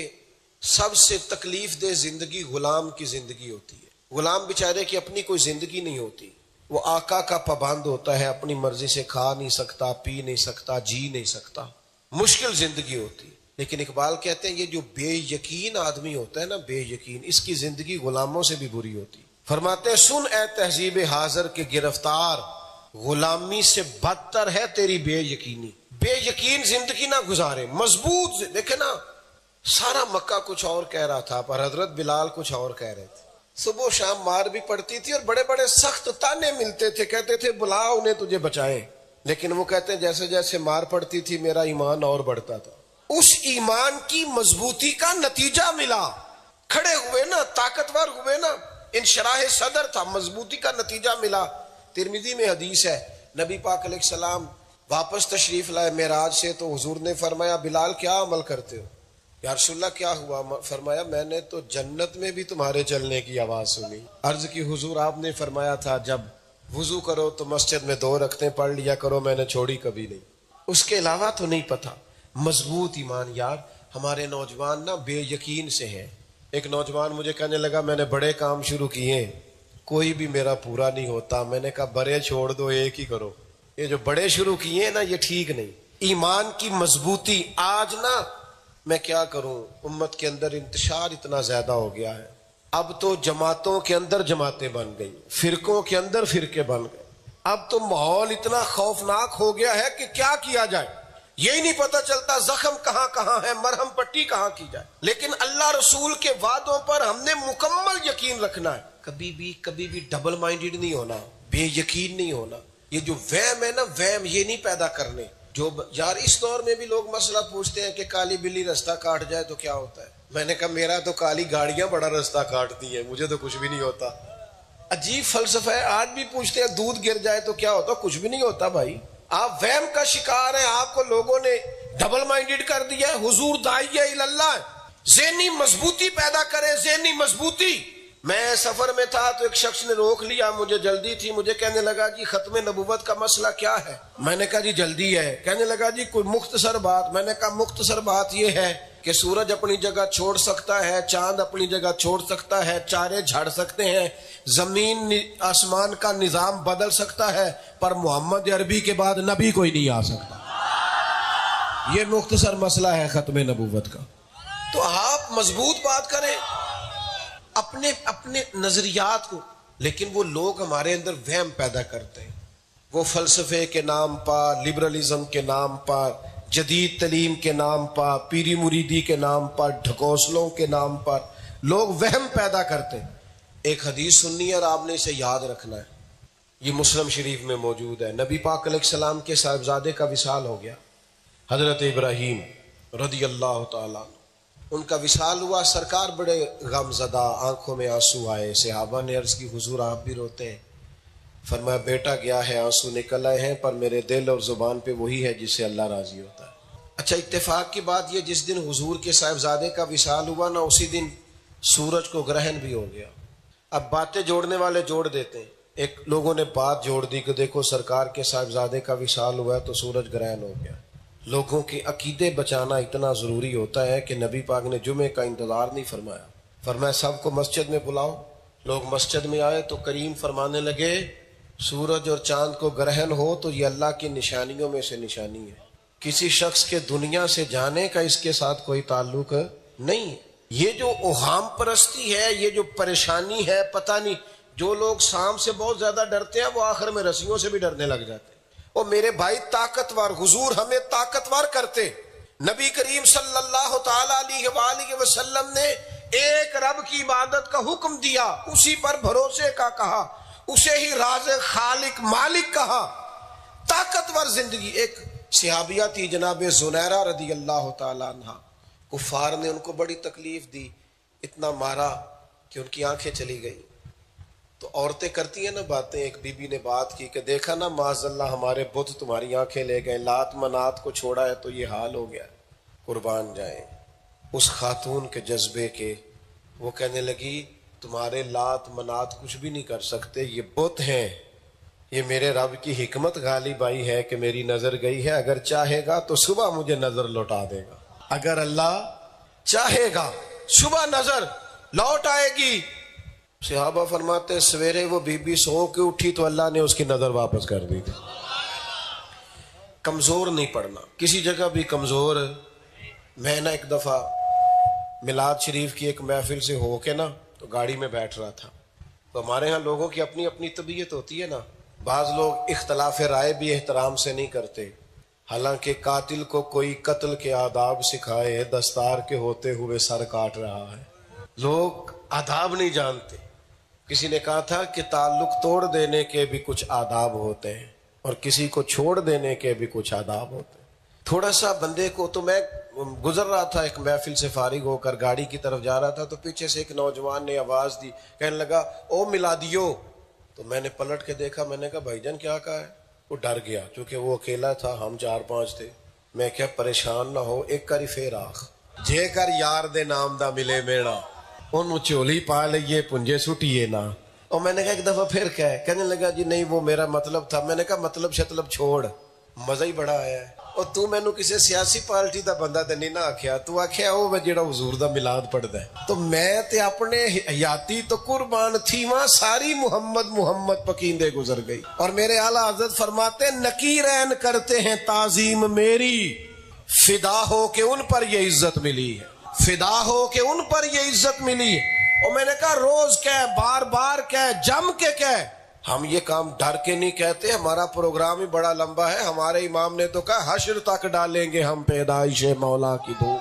سب سے تکلیف دہ زندگی غلام کی زندگی ہوتی ہے۔ غلام بیچارے کی اپنی کوئی زندگی نہیں ہوتی، وہ آقا کا پابند ہوتا ہے، اپنی مرضی سے کھا نہیں سکتا، پی نہیں سکتا، جی نہیں سکتا، مشکل زندگی ہوتی ہے۔ لیکن اقبال کہتے ہیں یہ جو بے یقین آدمی ہوتا ہے نا، بے یقین، اس کی زندگی غلاموں سے بھی بری ہوتی۔ فرماتے ہیں سن اے تہذیب حاضر کے گرفتار، غلامی سے بدتر ہے تیری بے یقینی۔ بے یقین زندگی نہ گزارے، مضبوط۔ دیکھیں نا، سارا مکہ کچھ اور کہہ رہا تھا پر حضرت بلال کچھ اور کہہ رہے تھے۔ صبح و شام مار بھی پڑتی تھی اور بڑے بڑے سخت تانے ملتے تھے، کہتے تھے بلا انہیں تجھے بچائیں، لیکن وہ کہتے ہیں جیسے جیسے مار پڑتی تھی میرا ایمان اور بڑھتا تھا۔ اس ایمان کی مضبوطی کا نتیجہ ملا، کھڑے ہوئے نا، طاقتور ہوئے نا، انشراح صدر تھا، مضبوطی کا نتیجہ ملا۔ ترمذی میں حدیث ہے، نبی پاک علیہ السلام واپس تشریف لائے معراج سے، تو حضور نے فرمایا بلال کیا عمل کرتے ہو؟ یا رسول اللہ کیا ہوا؟ فرمایا میں نے تو جنت میں بھی تمہارے چلنے کی آواز سنی۔ عرض کی حضور آپ نے فرمایا تھا جب وضو کرو تو مسجد میں 2 رکعتیں پڑھ لیا کرو، میں نے چھوڑی کبھی نہیں، اس کے علاوہ تو نہیں پتا۔ مضبوط ایمان۔ یار ہمارے نوجوان نا بے یقین سے ہیں۔ ایک نوجوان مجھے کہنے لگا میں نے بڑے کام شروع کیے، کوئی بھی میرا پورا نہیں ہوتا۔ میں نے کہا بڑے چھوڑ دو، ایک ہی کرو، یہ جو بڑے شروع کیے نا یہ ٹھیک نہیں۔ ایمان کی مضبوطی۔ آج نا میں کیا کروں، امت کے اندر انتشار اتنا زیادہ ہو گیا ہے، اب تو جماعتوں کے اندر جماعتیں بن گئی، فرقوں کے اندر فرقے بن گئے، اب تو ماحول اتنا خوفناک ہو گیا ہے کہ کیا کیا جائے یہی نہیں پتہ چلتا، زخم کہاں کہاں ہے، مرہم پٹی کہاں کی جائے۔ لیکن اللہ رسول کے وعدوں پر ہم نے مکمل یقین رکھنا ہے، کبھی بھی ڈبل مائنڈڈ نہیں ہونا، بے یقین نہیں ہونا۔ یہ جو وہم ہے نا، وہم یہ نہیں پیدا کرنے۔ جو یار اس دور میں بھی لوگ مسئلہ پوچھتے ہیں کہ کالی بلی رستہ کاٹ جائے تو کیا ہوتا ہے؟ میں نے کہا میرا تو کالی گاڑیاں بڑا رستہ کاٹتی ہیں، مجھے تو کچھ بھی نہیں ہوتا۔ عجیب فلسفہ ہے، آج بھی پوچھتے ہیں دودھ گر جائے تو کیا ہوتا؟ کچھ بھی نہیں ہوتا بھائی، آپ وہم کا شکار ہیں، آپ کو لوگوں نے ڈبل مائنڈڈ کر دیا ہے۔ حضور داعیہ اللہ، ذہنی مضبوطی پیدا کرے، ذہنی مضبوطی۔ میں سفر میں تھا تو ایک شخص نے روک لیا، مجھے جلدی تھی، مجھے کہنے لگا جی ختم نبوت کا مسئلہ کیا ہے؟ میں نے کہا جی جلدی ہے۔ کہنے لگا جی کوئی مختصر بات۔ میں نے کہا مختصر بات یہ ہے کہ سورج اپنی جگہ چھوڑ سکتا ہے، چاند اپنی جگہ چھوڑ سکتا ہے، چارے جھڑ سکتے ہیں، زمین آسمان کا نظام بدل سکتا ہے، پر محمد عربی کے بعد نبی کوئی نہیں آ سکتا۔ یہ مختصر مسئلہ ہے ختم نبوت کا۔ تو آپ مضبوط بات کریں اپنے نظریات کو، لیکن وہ لوگ ہمارے اندر وہم پیدا کرتے ہیں، وہ فلسفے کے نام پر، لبرلزم کے نام پر، جدید تعلیم کے نام پر، پیری مریدی کے نام پر، ڈھکوسلوں کے نام پر لوگ وہم پیدا کرتے ہیں۔ ایک حدیث سننی ہے اور آپ نے اسے یاد رکھنا ہے، یہ مسلم شریف میں موجود ہے۔ نبی پاک علیہ السلام کے صاحبزادے کا وصال ہو گیا، حضرت ابراہیم رضی اللہ تعالیٰ عنہ، ان کا وصال ہوا، سرکار بڑے غم زدہ، آنکھوں میں آنسو آئے۔ صحابہ نے عرض کی حضور آپ بھی روتے ہیں؟ فرمایا بیٹا گیا ہے، آنسو نکل آئے ہیں، پر میرے دل اور زبان پہ وہی ہے جس سے اللہ راضی ہوتا ہے۔ اچھا اتفاق کی بات یہ جس دن حضور کے صاحبزادے کا وصال ہوا نا اسی دن سورج کو گرہن بھی ہو گیا. اب باتیں جوڑنے والے جوڑ دیتے ہیں. ایک لوگوں نے بات جوڑ دی کہ دیکھو سرکار کے صاحبزادے کا وصال ہوا ہے تو سورج گرہن ہو گیا. لوگوں کے عقیدے بچانا اتنا ضروری ہوتا ہے کہ نبی پاک نے جمعے کا انتظار نہیں فرمایا. فرمایا سب کو مسجد میں بلاؤ. لوگ مسجد میں آئے تو کریم فرمانے لگے سورج اور چاند کو گرہن ہو تو یہ اللہ کی نشانیوں میں سے نشانی ہے. کسی شخص کے دنیا سے جانے کا اس کے ساتھ کوئی تعلق نہیں. یہ جو اوہام پرستی ہے, یہ جو پریشانی ہے, پتہ نہیں جو لوگ سام سے بہت زیادہ ڈرتے ہیں وہ آخر میں رسیوں سے بھی ڈرنے لگ جاتے ہیں. اور میرے بھائی طاقتور حضور ہمیں طاقتور کرتے. نبی کریم صلی اللہ تعالی علیہ وآلہ وسلم نے ایک رب کی عبادت کا حکم دیا, اسی پر بھروسے کا کہا, اسے ہی رازق خالق مالک کہا. طاقتور زندگی. ایک صحابیہ تھی جناب زنیرہ رضی اللہ تعالی عنہ. کفار نے ان کو بڑی تکلیف دی, اتنا مارا کہ ان کی آنکھیں چلی گئی. تو عورتیں کرتی ہیں نا باتیں. ایک بی بی نے بات کی کہ دیکھا نا معاذ اللہ ہمارے بت تمہاری آنکھیں لے گئے, لات منات کو چھوڑا ہے تو یہ حال ہو گیا. قربان جائیں اس خاتون کے جذبے کے. وہ کہنے لگی تمہارے لات منات کچھ بھی نہیں کر سکتے, یہ بت ہیں. یہ میرے رب کی حکمت غالب آئی ہے کہ میری نظر گئی ہے. اگر چاہے گا تو صبح مجھے نظر لوٹا دے گا. اگر اللہ چاہے گا صبح نظر لوٹ آئے گی. صحابہ فرماتے سویرے وہ بی بی سو کے اٹھی تو اللہ نے اس کی نظر واپس کر دی تھی. کمزور نہیں پڑنا کسی جگہ بھی کمزور. میں نا ایک دفعہ میلاد شریف کی ایک محفل سے ہو کے نا تو گاڑی میں بیٹھ رہا تھا. تو ہمارے ہاں لوگوں کی اپنی اپنی طبیعت ہوتی ہے نا. بعض لوگ اختلاف رائے بھی احترام سے نہیں کرتے. حالانکہ قاتل کو کوئی قتل کے آداب سکھائے دستار کے ہوتے ہوئے سر کاٹ رہا ہے. لوگ آداب نہیں جانتے. کسی نے کہا تھا کہ تعلق توڑ دینے کے بھی کچھ آداب ہوتے ہیں اور کسی کو چھوڑ دینے کے بھی کچھ آداب ہوتے ہیں. تھوڑا سا بندے کو, تو میں گزر رہا تھا ایک محفل سے فارغ ہو کر گاڑی کی طرف جا رہا تھا تو پیچھے سے ایک نوجوان نے آواز دی, کہنے لگا او میلادیو. تو میں نے پلٹ کے دیکھا, میں نے کہا بھائی جان کیا کہا ہے. وہ ڈر گیا چونکہ وہ اکیلا تھا, ہم 4-5 تھے. میں کیا پریشان نہ ہو, ایک کری پھر آخ جے کر یار دے نام دا ملے میڑا انہوں چولی پا لئیے پنجے سٹیے نا. اور میں نے کہا ایک دفعہ پھر کہنے لگا جی نہیں وہ میرا مطلب تھا. میں نے کہا مطلب شطلب چھوڑ, مزہ ہی بڑا آیا ہے. اور تو مینوں کسی سیاسی پارٹی دا بندہ تے نہیں نہ آکھیا, تو آکھیا او جڑا حضور دا میلاد پڑھدا ہے. تو میں تے اپنے حیاتی تو قربان تھی وہاں ساری محمد پکیندے گزر گئی. اور میرے اعلیٰ حضرت فرماتے نکیرین کرتے ہیں تعظیم میری, فدا ہو کہ ان پر یہ عزت ملی ہے, فدا ہو کہ ان پر یہ عزت ملی ہے. اور میں نے کہا روز کہہ, بار بار کہہ, جم کے کہہ. ہم یہ کام ڈر کے نہیں کہتے, ہمارا پروگرام ہی بڑا لمبا ہے. ہمارے امام نے تو کہا حشر تک ڈالیں گے ہم پیدائش مولا کی دھوم.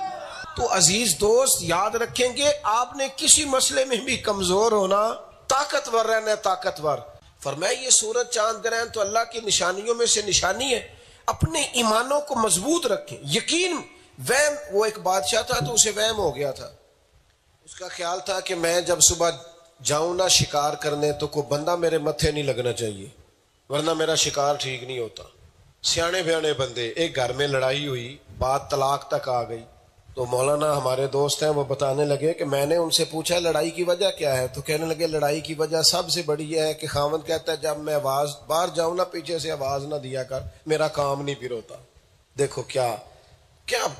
تو عزیز دوست یاد رکھیں گے آپ نے کسی مسئلے میں بھی کمزور ہونا, طاقتور رہنا. طاقتور فرمایا یہ سورج چاند گرہن تو اللہ کی نشانیوں میں سے نشانی ہے. اپنے ایمانوں کو مضبوط رکھیں. یقین وہم, وہ ایک بادشاہ تھا تو اسے وہم ہو گیا تھا. اس کا خیال تھا کہ میں جب صبح جاؤں نا شکار کرنے تو کوئی بندہ میرے متھے نہیں لگنا چاہیے ورنہ میرا شکار ٹھیک نہیں ہوتا. سیانے بیانے بندے. ایک گھر میں لڑائی ہوئی, بات طلاق تک آ گئی. تو مولانا ہمارے دوست ہیں وہ بتانے لگے کہ میں نے ان سے پوچھا لڑائی کی وجہ کیا ہے. تو کہنے لگے لڑائی کی وجہ سب سے بڑی یہ ہے کہ خاوند کہتا ہے جب میں آواز باہر جاؤں نا پیچھے سے آواز نہ دیا کر, میرا کام نہیں پھر ہوتا. دیکھو کیا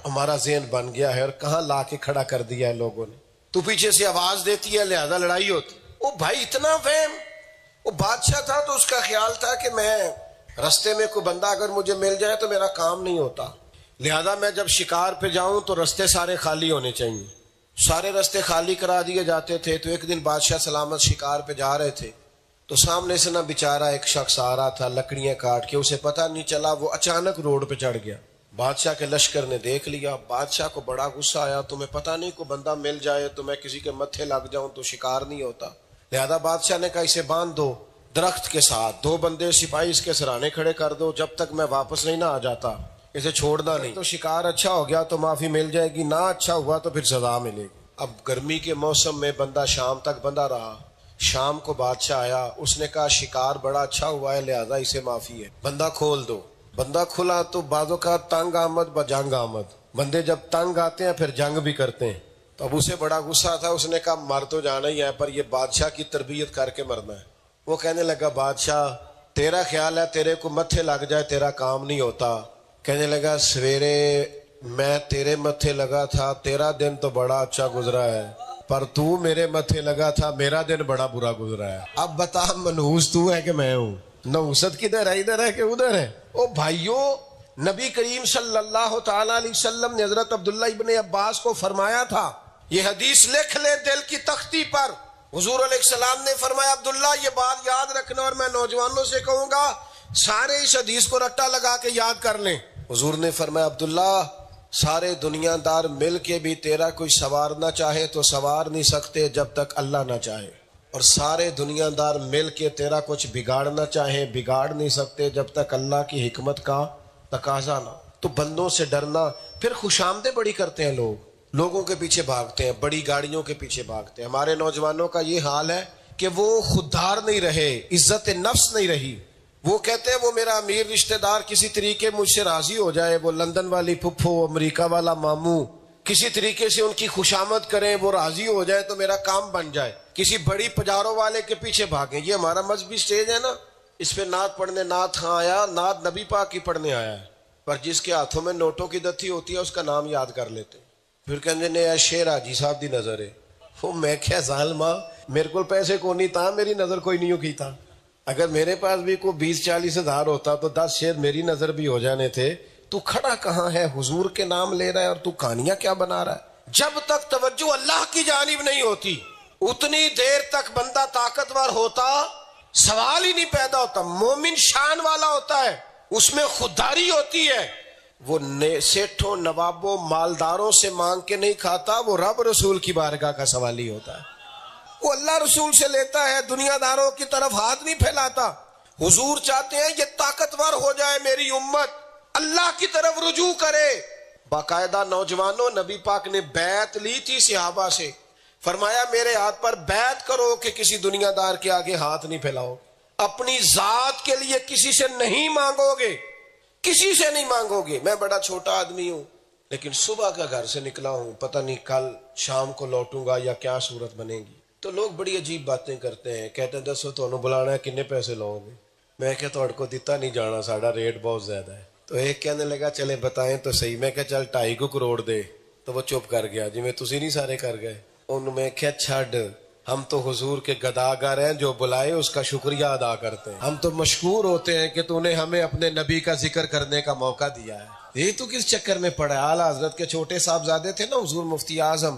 ہمارا ذہن بن گیا ہے اور کہاں لا کے کھڑا کر دیا ہے لوگوں نے. تو پیچھے سے آواز دیتی ہے لہذا لڑائی ہوتی. وہ بھائی اتنا وہم. وہ بادشاہ تھا تو اس کا خیال تھا کہ میں رستے میں کوئی بندہ اگر مجھے مل جائے تو میرا کام نہیں ہوتا, لہذا میں جب شکار پہ جاؤں تو رستے سارے خالی ہونے چاہیے. سارے رستے خالی کرا دیے جاتے تھے. تو ایک دن بادشاہ سلامت شکار پہ جا رہے تھے تو سامنے سے نہ بیچارہ ایک شخص آ رہا تھا لکڑیاں کاٹ کے, اسے پتہ نہیں چلا, وہ اچانک روڈ پہ چڑھ گیا. بادشاہ کے لشکر نے دیکھ لیا. بادشاہ کو بڑا غصہ آیا, تمہیں پتہ نہیں کوئی بندہ مل جائے تو میں کسی کے متھے لگ جاؤں تو شکار نہیں ہوتا. لہذا بادشاہ نے کہا اسے باندھ دو درخت کے ساتھ, 2 بندے سپاہی اس کے سرانے کھڑے کر دو, جب تک میں واپس نہیں نہ آ جاتا اسے چھوڑنا نہیں. تو شکار اچھا ہو گیا تو معافی مل جائے گی, نہ اچھا ہوا تو پھر سزا ملے گی. اب گرمی کے موسم میں بندہ شام تک بندہ رہا. شام کو بادشاہ آیا, اس نے کہا شکار بڑا اچھا ہوا ہے لہذا اسے معافی ہے, بندہ کھول دو. بندہ کھلا تو بعض اوقات تنگ آمد بجنگ آمد، بندے جب تنگ آتے ہیں پھر جنگ بھی کرتے ہیں. تو اب اسے بڑا غصہ تھا، اس نے کہا مر تو جانا ہی ہے، پر یہ بادشاہ کی تربیت کر کے مرنا ہے. وہ کہنے لگا بادشاہ تیرا خیال ہے تیرے کو متھے لگ جائے تیرا کام نہیں ہوتا. کہنے لگا سویرے میں تیرے متھے لگا تھا، تیرا دن تو بڑا اچھا گزرا ہے، پر تو میرے متھے لگا تھا، میرا دن بڑا برا گزرا ہے. اب بتا منحوس تو ہے کہ میں ہوں؟ نحوست کدھر ہے، ادھر ہے کہ ادھر ہے؟ او بھائیوں، نبی کریم صلی اللہ تعالی علیہ وسلم نے حضرت عبداللہ ابن عباس کو فرمایا تھا، یہ حدیث لکھ لے دل کی تختی پر. حضور علیہ السلام نے فرمایا عبداللہ یہ بات یاد رکھنا، اور میں نوجوانوں سے کہوں گا سارے اس حدیث کو رٹا لگا کے یاد کر لیں. حضور نے فرمایا عبداللہ سارے دنیا دار مل کے بھی تیرا کوئی سوارنا چاہے تو سوار نہیں سکتے جب تک اللہ نہ چاہے، اور سارے دنیا دار مل کے تیرا کچھ بگاڑنا چاہے بگاڑ نہیں سکتے جب تک اللہ کی حکمت کا تقاضا نہ. تو بندوں سے ڈرنا. پھر خوش آمدیں بڑی کرتے ہیں لوگ، لوگوں کے پیچھے بھاگتے ہیں، بڑی گاڑیوں کے پیچھے بھاگتے ہیں. ہمارے نوجوانوں کا یہ حال ہے کہ وہ خوددار نہیں رہے، عزت نفس نہیں رہی. وہ کہتے ہیں وہ میرا امیر رشتہ دار کسی طریقے مجھ سے راضی ہو جائے، وہ لندن والی پھپھو، امریکہ والا ماموں کسی طریقے سے ان کی خوشامد کریں، وہ راضی ہو جائے تو میرا کام بن جائے. کسی بڑی پجاروں والے کے پیچھے بھاگیں. یہ ہمارا مذہبی سٹیج ہے نا، اس پہ نعت پڑھنے نعت خاں آیا، نعت نبی پاک کی پڑھنے آیا ہے، پر جس کے ہاتھوں میں نوٹوں کی دتھی ہوتی ہے اس کا نام یاد کر لیتے. پھر کہنے نے شیر حاجی صاحب دی نظر ہے. وہ میں کیا ظالما، میرے کو پیسے کو نہیں تھا، میری نظر کوئی نہیں کی تھا. اگر میرے پاس بھی کوئی 20-40 ہزار ہوتا تو 10 شیر میری نظر بھی ہو جانے تھے. تو کھڑا کہاں ہے، حضور کے نام لے رہا ہے اور تو کہانیاں کیا بنا رہا ہے؟ جب تک توجہ اللہ کی جانب نہیں ہوتی اتنی دیر تک بندہ طاقتور ہوتا سوال ہی نہیں پیدا ہوتا. مومن شان والا ہوتا ہے، اس میں خودداری ہوتی ہے. وہ سیٹھوں نوابوں مالداروں سے مانگ کے نہیں کھاتا، وہ رب رسول کی بارگاہ کا سوالی ہوتا ہے. وہ اللہ رسول سے لیتا ہے، دنیا داروں کی طرف ہاتھ نہیں پھیلاتا. حضور چاہتے ہیں یہ طاقتور ہو جائے میری امت، اللہ کی طرف رجوع کرے. باقاعدہ نوجوانوں، نبی پاک نے بیعت لی تھی صحابہ سے، فرمایا میرے ہاتھ پر بیعت کرو کہ کسی دنیا دار کے آگے ہاتھ نہیں پھیلاؤ، اپنی ذات کے لیے کسی سے نہیں مانگو گے، کسی سے نہیں مانگو گے. میں بڑا چھوٹا آدمی ہوں لیکن صبح کا گھر سے نکلا ہوں، پتہ نہیں کل شام کو لوٹوں گا یا کیا صورت بنے گی. تو لوگ بڑی عجیب باتیں کرتے ہیں، کہتے ہیں دسو تو بلانا ہے کنے پیسے لو گے. میں کہ تہاڈے کو دتا نہیں جانا، ساڈا ریٹ بہت زیادہ ہے. تو ایک کہنے لگا چلے بتائیں تو صحیح. میں کہ چل 2.5 کروڑ دے. تو وہ چپ کر گیا، جی میں تسی نہیں سارے کر گئے. انہوں میں کہ چھڈ، ہم تو حضور کے گداگر ہیں، جو بلائے اس کا شکریہ ادا کرتے ہیں. ہم تو مشکور ہوتے ہیں کہ تو نے ہمیں اپنے نبی کا ذکر کرنے کا موقع دیا ہے. یہ تو کس چکر میں پڑا ہے؟ اعلیٰ حضرت کے چھوٹے صاحبزادے تھے نا حضور مفتی اعظم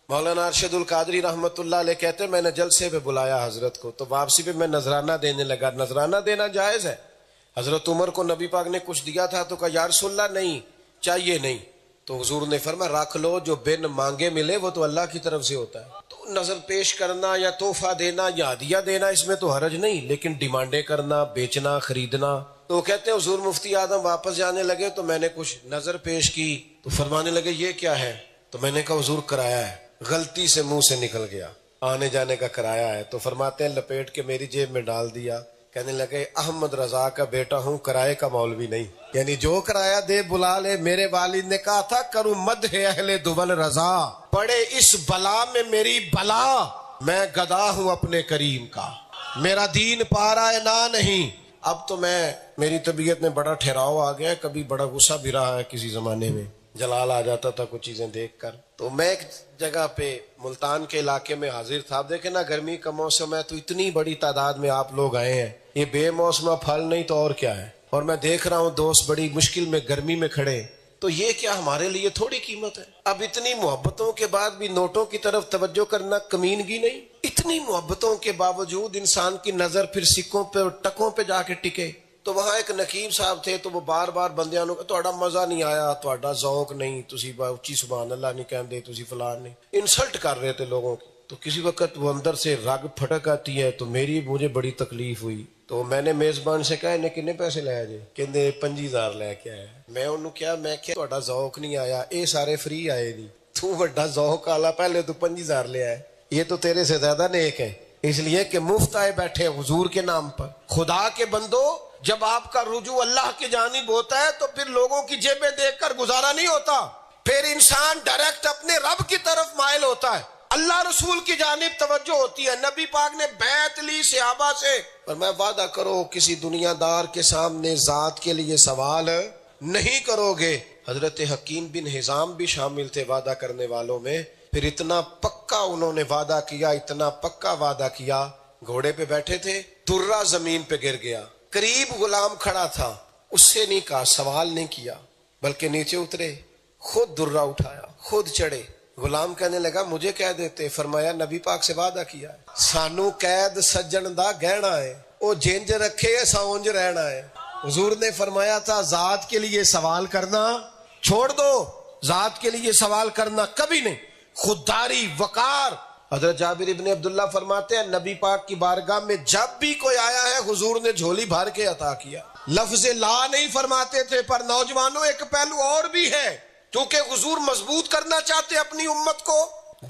مولانا ارشد القادری رحمت اللہ علیہ، کہتے ہیں میں نے جلسے پہ بلایا حضرت کو، تو واپسی پہ میں نذرانہ دینے لگا. نذرانہ دینا جائز ہے. حضرت عمر کو نبی پاک نے کچھ دیا تھا تو کہا یا رسول اللہ نہیں چاہیے نہیں. تو حضور نے فرمایا رکھ لو، جو بن مانگے ملے وہ تو اللہ کی طرف سے ہوتا ہے. تو نظر پیش کرنا یا تحفہ دینا یا ہدیہ دینا اس میں تو حرج نہیں، لیکن ڈیمانڈیں کرنا، بیچنا، خریدنا. تو وہ کہتے ہیں حضور مفتی اعظم واپس جانے لگے تو میں نے کچھ نظر پیش کی تو فرمانے لگے یہ کیا ہے؟ تو میں نے کہا حضور کرایہ ہے. غلطی سے منہ سے نکل گیا، آنے جانے کا کرایہ ہے. تو فرماتے ہیں لپیٹ کے میری جیب میں ڈال دیا. کہنے لگے احمد رضا کا بیٹا ہوں، کرائے کا مولوی نہیں. یعنی جو کرایہ دے بلا لے. میرے والد نے کہا تھا کروں مدح اہل دول رضا، پڑے اس بلا میں میری بلا. میں گدا ہوں اپنے کریم کا، میرا دین پارا ہے نہ نہیں. اب تو میری طبیعت میں بڑا ٹھہراؤ آ گیا ہے. کبھی بڑا غصہ بھی رہا ہے، کسی زمانے میں جلال آ جاتا تھا کچھ چیزیں دیکھ کر. تو میں ایک جگہ پہ ملتان کے علاقے میں حاضر تھا. اب دیکھیں نا گرمی کا موسم ہے تو اتنی بڑی تعداد میں آپ لوگ آئے ہیں، یہ بے موسمہ پھل نہیں تو اور کیا ہے. اور میں دیکھ رہا ہوں دوست بڑی مشکل میں گرمی میں کھڑے، تو یہ کیا ہمارے لیے تھوڑی قیمت ہے؟ اب اتنی محبتوں کے بعد بھی نوٹوں کی طرف توجہ کرنا کمینگی نہیں؟ اتنی محبتوں کے باوجود انسان کی نظر پھر سکوں پہ اور ٹکوں پہ جا کے ٹکے. تو وہاں ایک نقیب صاحب تھے تو وہ بار بار بندیاں نو تہاڈا مزہ نہیں آیا، تہاڈا ذوق نہیں، تسی اچھی سبحان اللہ نہیں کہندے، تسی فلان نہیں، انسلٹ کر رہے تھے لوگوں کی. تو کسی وقت وہ اندر سے رگ پھٹک آتی ہے تو مجھے بڑی تکلیف ہوئی. تو میں نے میزبان سے کہا انہیں کنے پیسے لے جے؟ کہندے 5000 لے کے آیا. میں انہوں کیا میں کہ تہاڈا ذوق نہیں آیا، اے سارے فری آئے نہیں، تو بڑا ذوق والا پہلے تو 5000 لے آئے، یہ تو تیرے سے زیادہ نیک ہے، اس لیے کہ مفت آئے بیٹھے حضور کے نام پر. خدا کے بندو، جب آپ کا رجوع اللہ کی جانب ہوتا ہے تو پھر لوگوں کی جیبیں دیکھ کر گزارا نہیں ہوتا، پھر انسان ڈائریکٹ اپنے رب کی طرف مائل ہوتا ہے، اللہ رسول کی جانب توجہ ہوتی ہے. نبی پاک نے بیعت لی صحابہ سے، پر میں وعدہ کرو کسی دنیا دار کے سامنے ذات کے لیے سوال نہیں کرو گے. حضرت حکیم بن حزام بھی شامل تھے وعدہ کرنے والوں میں. پھر اتنا پکا انہوں نے وعدہ کیا، اتنا پکا وعدہ کیا، گھوڑے پہ بیٹھے تھے، درہ زمین پہ گر گیا، قریب غلام کھڑا تھا، اس سے نہیں کہا، سوال نہیں کیا، بلکہ نیچے اترے، خود درہ اٹھایا، خود چڑھے. غلام کہنے لگا مجھے کہہ دیتے. فرمایا نبی پاک سے وعدہ کیا ہے، سانو قید سجن دا گہنا ہے، او جنج رکھے ساونج رہنا ہے. حضور نے فرمایا تھا ذات کے لیے سوال کرنا چھوڑ دو، ذات کے لیے سوال کرنا کبھی نہیں. خودداری، وقار. حضرت جابر ابن عبداللہ فرماتے ہیں نبی پاک کی بارگاہ میں جب بھی کوئی آیا ہے حضور نے جھولی بھر کے عطا کیا. لفظ لا نہیں فرماتے تھے. پر نوجوانوں ایک پہلو اور بھی ہے، کیونکہ حضور مضبوط کرنا چاہتے اپنی امت کو،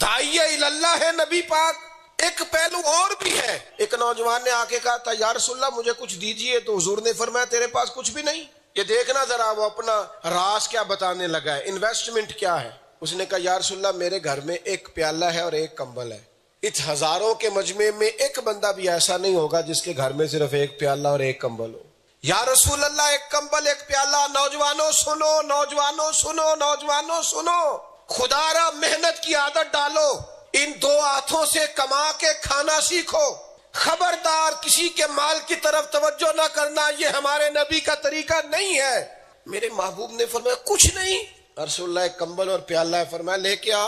داعیہ اللہ ہے نبی پاک. ایک پہلو اور بھی ہے. ایک نوجوان نے آ کے کہا تھا یا رسول اللہ مجھے کچھ دیجئے، تو حضور نے فرمایا تیرے پاس کچھ بھی نہیں؟ یہ دیکھنا ذرا وہ اپنا راز کیا بتانے لگا ہے، انویسٹمنٹ کیا ہے. اس نے کہا یا رسول اللہ میرے گھر میں ایک پیالہ ہے اور ایک کمبل ہے. اس ہزاروں کے مجمع میں ایک بندہ بھی ایسا نہیں ہوگا جس کے گھر میں صرف ایک پیالہ اور ایک کمبل ہو. یا رسول اللہ ایک کمبل ایک پیالہ. نوجوانوں سنو، نوجوانوں سنو، نوجوانوں سنو، خدا را محنت کی عادت ڈالو، ان دو ہاتھوں سے کما کے کھانا سیکھو. خبردار کسی کے مال کی طرف توجہ نہ کرنا، یہ ہمارے نبی کا طریقہ نہیں ہے. میرے محبوب نے فرمایا کچھ نہیں. رسول اللہ ایک کمبل اور پیالہ ہے. فرمایا لے کے آ،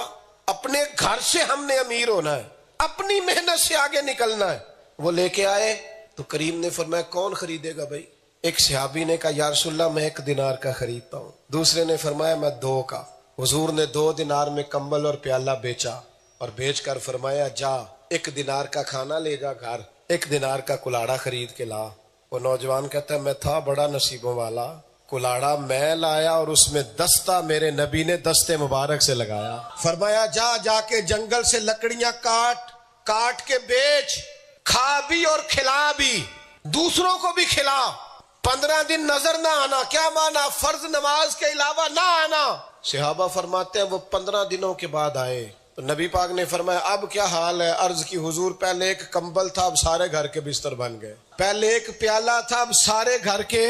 اپنے گھر سے ہم نے امیر ہونا ہے، اپنی محنت سے آگے نکلنا ہے. وہ لے کے آئے تو کریم نے فرمایا کون خریدے گا بھائی؟ ایک صحابی نے کہا یا رسول اللہ میں 1 دینار کا خریدتا ہوں. دوسرے نے فرمایا میں 2 کا. حضور نے 2 دینار میں کمبل اور پیالہ بیچا اور بیچ کر فرمایا جا 1 دینار کا کھانا لے جا گھر، 1 دینار کا کلاڑا خرید کے لا. وہ نوجوان کہتا ہے میں تھا بڑا نصیبوں والا، کلاڑا میں لایا اور اس میں دستہ میرے نبی نے دستے مبارک سے لگایا. فرمایا جا کے جنگل سے لکڑیاں کاٹ کے بیچ، کھا بھی اور کھلا بھی، دوسروں کو بھی کھلا. 15 دن نظر نہ آنا. کیا مانا؟ فرض نماز کے علاوہ نہ آنا. صحابہ فرماتے ہیں وہ 15 دنوں کے بعد آئے تو نبی پاک نے فرمایا اب کیا حال ہے؟ عرض کی حضور پہلے ایک کمبل تھا اب سارے گھر کے بستر بن گئے، پہلے ایک پیالہ تھا اب سارے گھر کے